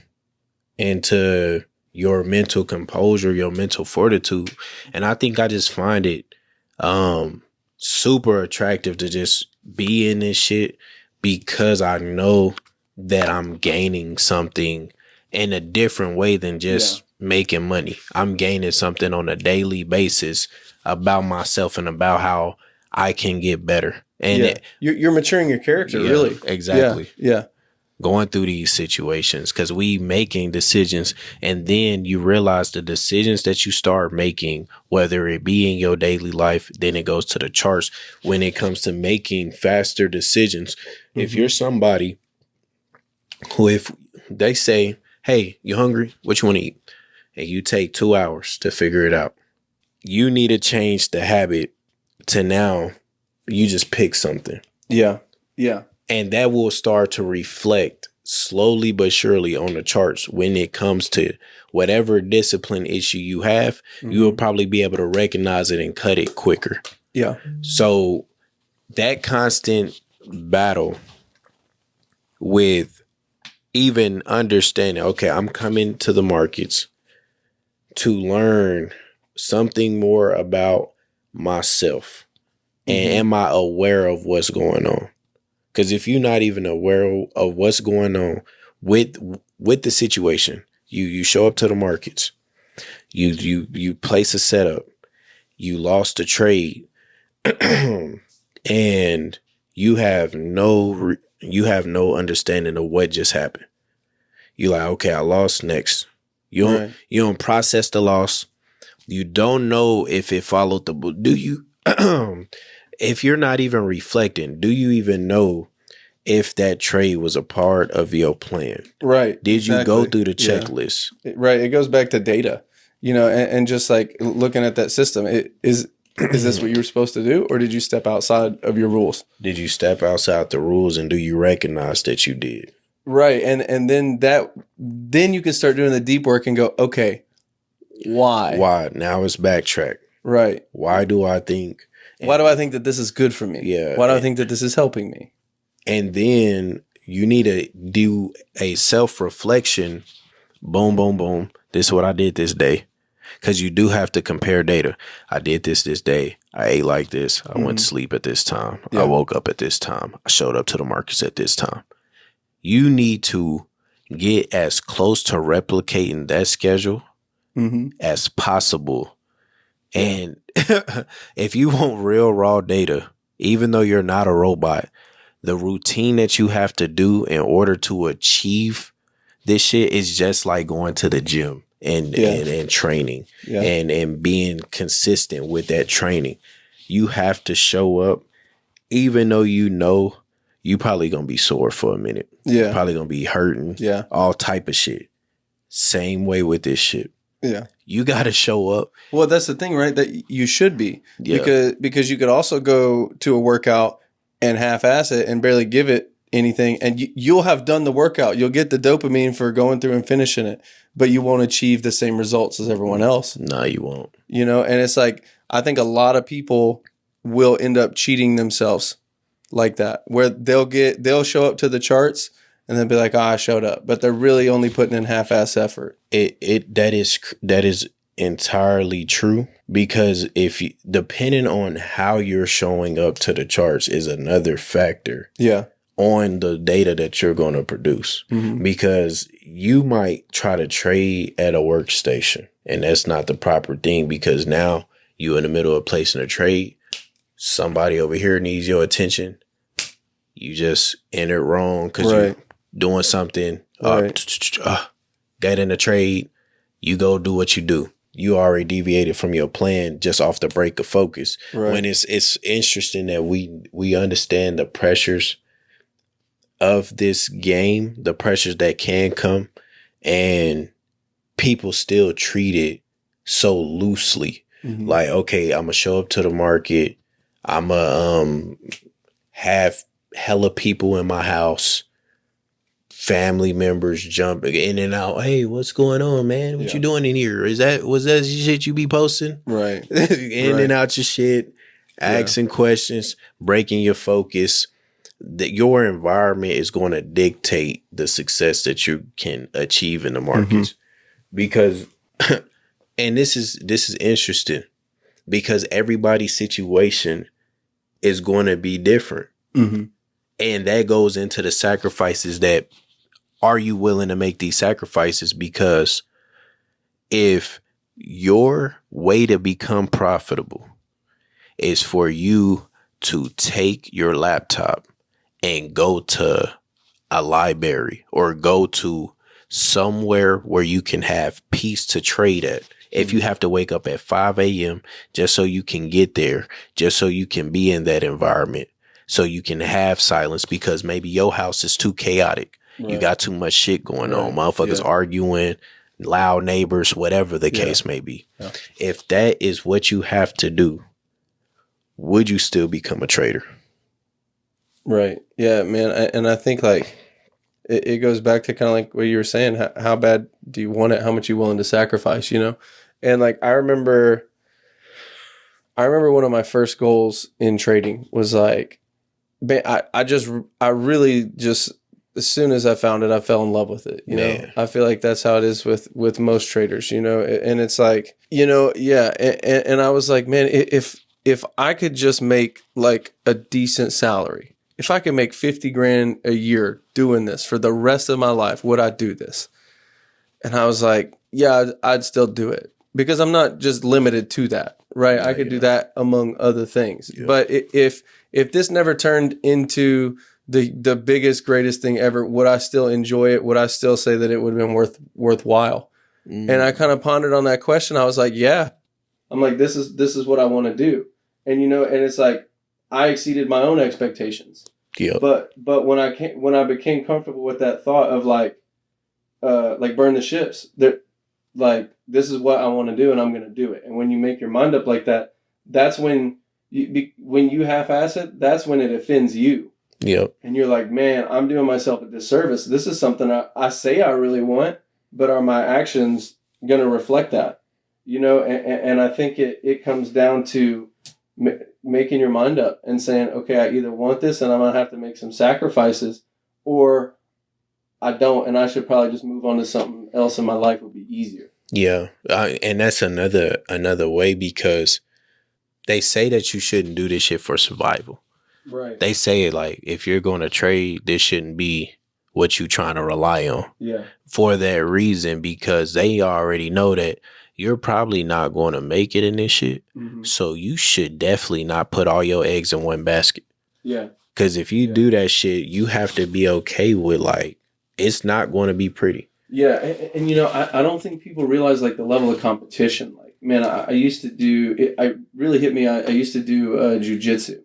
into your mental composure, your mental fortitude, and I think I just find it super attractive to just be in this shit, because I know that I'm gaining something in a different way than just making money. I'm gaining something on a daily basis about myself and about how I can get better. And you're maturing your character, really. Exactly. Yeah. Going through these situations, because we making decisions, and then you realize the decisions that you start making, whether it be in your daily life, then it goes to the charts when it comes to making faster decisions. Mm-hmm. If you're somebody who, if they say, hey, you hungry? What you want to eat? And you take 2 hours to figure it out, you need to change the habit to now you just pick something. Yeah. Yeah. And that will start to reflect slowly but surely on the charts when it comes to whatever discipline issue you have. Mm-hmm. You will probably be able to recognize it and cut it quicker. Yeah. So that constant battle with even understanding, okay, I'm coming to the markets to learn something more about myself. And am I aware of what's going on? Because if you're not even aware of what's going on with the situation, you show up to the markets, you place a setup, you lost a trade, and you have no understanding of what just happened. You're like, okay, I lost, next. You don't process the loss. You don't know if it followed the book. Do you? If you're not even reflecting, do you even know if that trade was a part of your plan? Right. Did you go through the checklist? Yeah. Right. It goes back to data, and just like looking at that system, is this what you were supposed to do? Or did you step outside of your rules? Did you step outside the rules, and do you recognize that you did? Right. And then you can start doing the deep work and go, okay, why? Why? Now it's backtrack. Right. Why do I think that this is good for me? Yeah. Why do I think that this is helping me? And then you need to do a self-reflection. Boom, boom, boom. This is what I did this day. Because you do have to compare data. I did this day. I ate like this. I went to sleep at this time. I woke up at this time. I showed up to the markets at this time. You need to get as close to replicating that schedule as possible. And if you want real raw data, even though you're not a robot, the routine that you have to do in order to achieve this shit is just like going to the gym and training and being consistent with that training. You have to show up, even though you probably gonna be sore for a minute. Yeah. Probably gonna be hurting. Yeah. All type of shit. Same way with this shit. Yeah. You got to show up. Well, that's the thing, right? That you should be. Yeah. Because you could also go to a workout and half-ass it and barely give it anything. And you'll have done the workout. You'll get the dopamine for going through and finishing it, but you won't achieve the same results as everyone else. No, you won't. And it's like, I think a lot of people will end up cheating themselves like that, where they'll show up to the charts and then be like, "Oh, I showed up," but they're really only putting in half-ass effort. That is entirely true, because if you, depending on how you're showing up to the charts is another factor. Yeah. On the data that you're going to produce, because you might try to trade at a workstation, and that's not the proper thing, because now you in the middle of placing a trade. Somebody over here needs your attention. You just entered wrong because you're doing something. Get in a trade. You go do what you do. You already deviated from your plan just off the break of focus. Right. When it's interesting that we understand the pressures of this game, the pressures that can come, and people still treat it so loosely. Like, okay, I'm gonna show up to the market. I'm gonna have hella people in my house, family members jumping in and out. Hey, what's going on, man? What you doing in here? Was that shit you be posting? Right. And out your shit, asking questions, breaking your focus. That your environment is going to dictate the success that you can achieve in the markets. Because, and this is interesting, because everybody's situation is going to be different. And that goes into the sacrifices that, are you willing to make these sacrifices? Because if your way to become profitable is for you to take your laptop and go to a library or go to somewhere where you can have peace to trade at. If you have to wake up at 5 a.m. just so you can get there, just so you can be in that environment, so you can have silence, because maybe your house is too chaotic. You got too much shit going on. Motherfuckers arguing, loud neighbors, whatever the case may be. If that is what you have to do, would you still become a trader? Right. Yeah, man. And I think like it goes back to kind of like what you were saying. How bad do you want it? How much you willing to sacrifice, And like, I remember one of my first goals in trading was like, man, I really just, as soon as I found it, I fell in love with it. You know, I feel like that's how it is with most traders, and it's like, and I was like, man, if I could just make like a decent salary, if I could make 50 grand a year doing this for the rest of my life, would I do this? And I was like, yeah, I'd still do it, because I'm not just limited to that, right? I could do that among other things. Yeah. But if this never turned into the biggest, greatest thing ever, would I still enjoy it? Would I still say that it would have been worthwhile? And I kind of pondered on that question. I was like, yeah. I'm like, this is what I want to do. And and it's like, I exceeded my own expectations. Yeah. But when I became comfortable with that thought of like burn the ships, that like, this is what I want to do and I'm going to do it. And when you make your mind up like that, that's when you half-ass it, that's when it offends you. Yep. And you're like, man, I'm doing myself a disservice. This is something I say I really want, but are my actions going to reflect that? And I think it comes down to making your mind up and saying, okay, I either want this and I'm going to have to make some sacrifices, or I don't, and I should probably just move on to something else in my life would be easier. Yeah. And that's another way, because they say that you shouldn't do this shit for survival. Right. They say it like, if you're going to trade, this shouldn't be what you're trying to rely on. Yeah. For that reason, because they already know that you're probably not going to make it in this shit. So you should definitely not put all your eggs in one basket. Yeah. Because if you do that shit, you have to be okay with like, it's not going to be pretty. Yeah. And I don't think people realize like the level of competition. Like, man, I used to do it. I really hit me. I used to do jujitsu,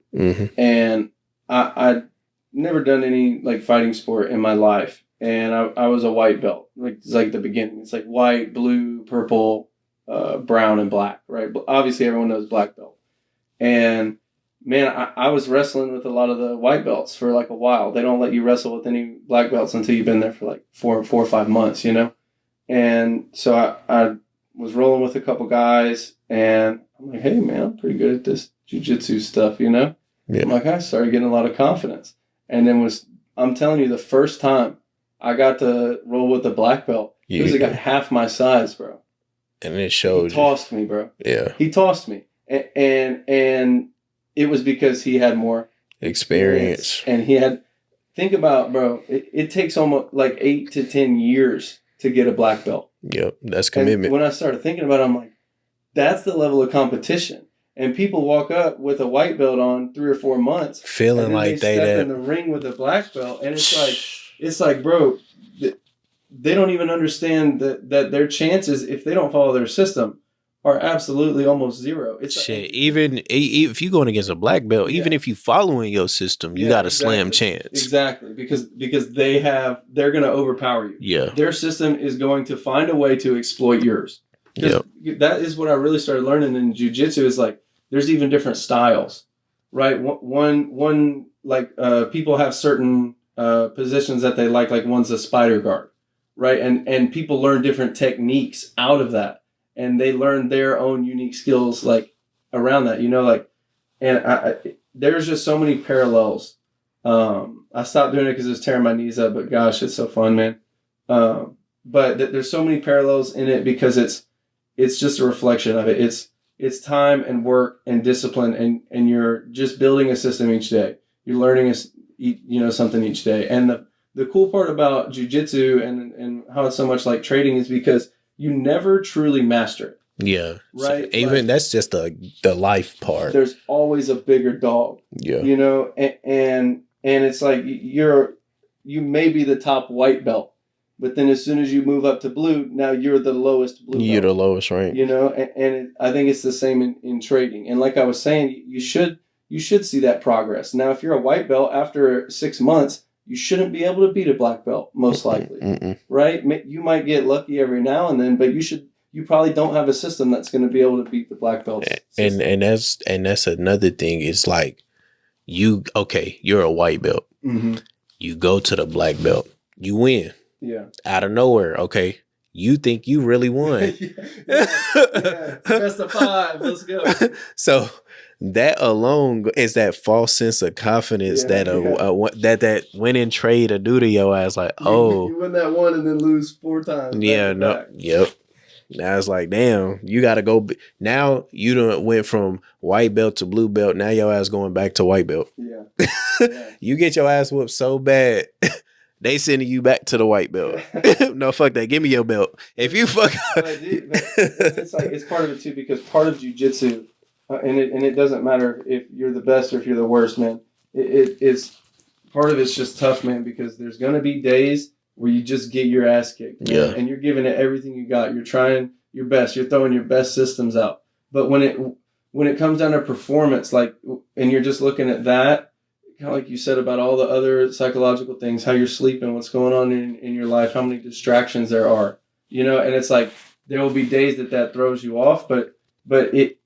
and I'd never done any like fighting sport in my life. And I was a white belt. Like, it's like the beginning. It's like white, blue, purple, brown, and black, right? But obviously everyone knows black belt. And man, I was wrestling with a lot of the white belts for like a while. They don't let you wrestle with any black belts until you've been there for like four or 5 months, And so I was rolling with a couple guys, and I'm like, hey man, I'm pretty good at this jiu-jitsu stuff, Yeah. Like I started getting a lot of confidence. And then I'm telling you, the first time I got to roll with the black belt, it was a guy half my size, bro. And it showed he tossed me, bro. Yeah. He tossed me. And it was because he had more experience. And he had, think about, bro, it takes almost like 8 to 10 years to get a black belt. Yep, that's commitment. And when I started thinking about it, I'm like, that's the level of competition. And people walk up with a white belt on 3 or 4 months, feeling like they step in the ring with a black belt, and it's like, bro, they don't even understand that their chances, if they don't follow their system, are absolutely almost zero. It's shit. Even if you're going against a black belt, even if you following your system, you got a slam chance. Exactly, because they're going to overpower you. Yeah, their system is going to find a way to exploit yours. Yep. That is what I really started learning in jiu-jitsu, is like there's even different styles, right? One like people have certain positions that they like one's a spider guard, right? And people learn different techniques out of that, and they learn their own unique skills like around that, like, and there's just so many parallels. I stopped doing it because it was tearing my knees up, but gosh, it's so fun, man. But there's so many parallels in it because it's just a reflection of it. It's time and work and discipline, and you're just building a system each day. You're learning something each day. And the cool part about jiu-jitsu and how it's so much like trading is because you never truly master it. Yeah. Right. So even that's just the life part. There's always a bigger dog. Yeah. And it's like you may be the top white belt, but then as soon as you move up to blue, now you're the lowest blue belt. You're the lowest rank. And I think it's the same in trading. And like I was saying, you should see that progress. Now, if you're a white belt, after 6 months, you shouldn't be able to beat a black belt, most likely. Right? You might get lucky every now and then, but you probably don't have a system that's going to be able to beat the black belts. And that's another thing. It's like you're a white belt. Mm-hmm. You go to the black belt, you win. Yeah. Out of nowhere, okay. You think you really won. yeah. Best of 5. Let's go. So that alone is that false sense of confidence that winning trade or do to your ass. Like, you win that one and then lose 4 times. Yeah, no, yep. Now it's like, damn, you got to go. Now you done went from white belt to blue belt. Now your ass going back to white belt. Yeah. You get your ass whooped so bad. They sending you back to the white belt. No, fuck that. Give me your belt. If you fuck, but it's part of it too, because part of jiu-jitsu, and it doesn't matter if you're the best or if you're the worst, man. It's part of it's just tough, man, because there's gonna be days where you just get your ass kicked, man, and you're giving it everything you got. You're trying your best. You're throwing your best systems out. But when it comes down to performance, like, and you're just looking at that. Kind of like you said about all the other psychological things, how you're sleeping, what's going on in your life, how many distractions there are, and it's like there will be days that throws you off, but it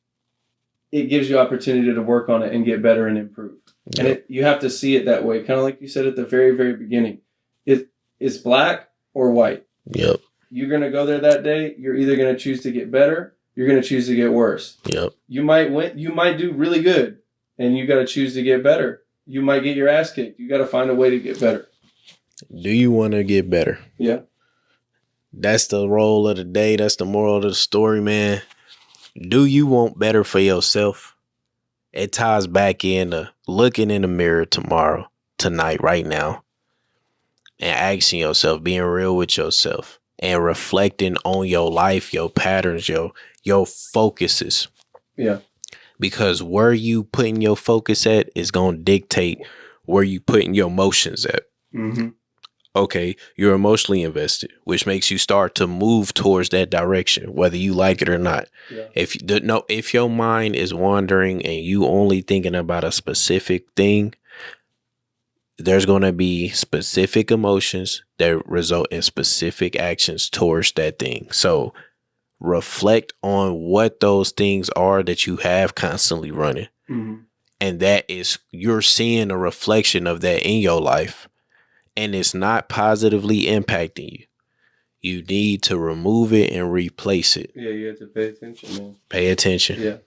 gives you opportunity to work on it and get better and improve. Yep. And you have to see it that way, kind of like you said at the very, very beginning. It's black or white. Yep. You're going to go there that day. You're either going to choose to get better, you're going to choose to get worse. Yep. You might win, you might do really good, and you got to choose to get better. You might get your ass kicked. You got to find a way to get better. Do you want to get better? Yeah. That's the role of the day. That's the moral of the story, man. Do you want better for yourself? It ties back into looking in the mirror tonight, right now, and asking yourself, being real with yourself and reflecting on your life, your patterns, your focuses. Yeah. Because where you putting your focus at is going to dictate where you putting your emotions at. Mm-hmm. Okay, you're emotionally invested, which makes you start to move towards that direction, whether you like it or not. Yeah. If your mind is wandering and you only thinking about a specific thing, there's going to be specific emotions that result in specific actions towards that thing. So reflect on what those things are that you have constantly running. Mm-hmm. And that is, you're seeing a reflection of that in your life, and it's not positively impacting you. You need to remove it and replace it. Yeah, you have to pay attention, man. Pay attention. Yeah.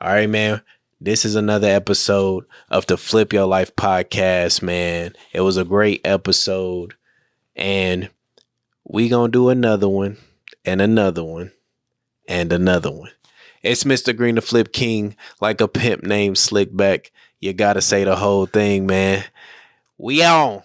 All right, man. This is another episode of the Flip Your Life podcast, man. It was a great episode, and we gonna do another one, and another one, and another one. It's Mr. Green, the Flip King, like a pimp named Slickback. You gotta say the whole thing, man. We on.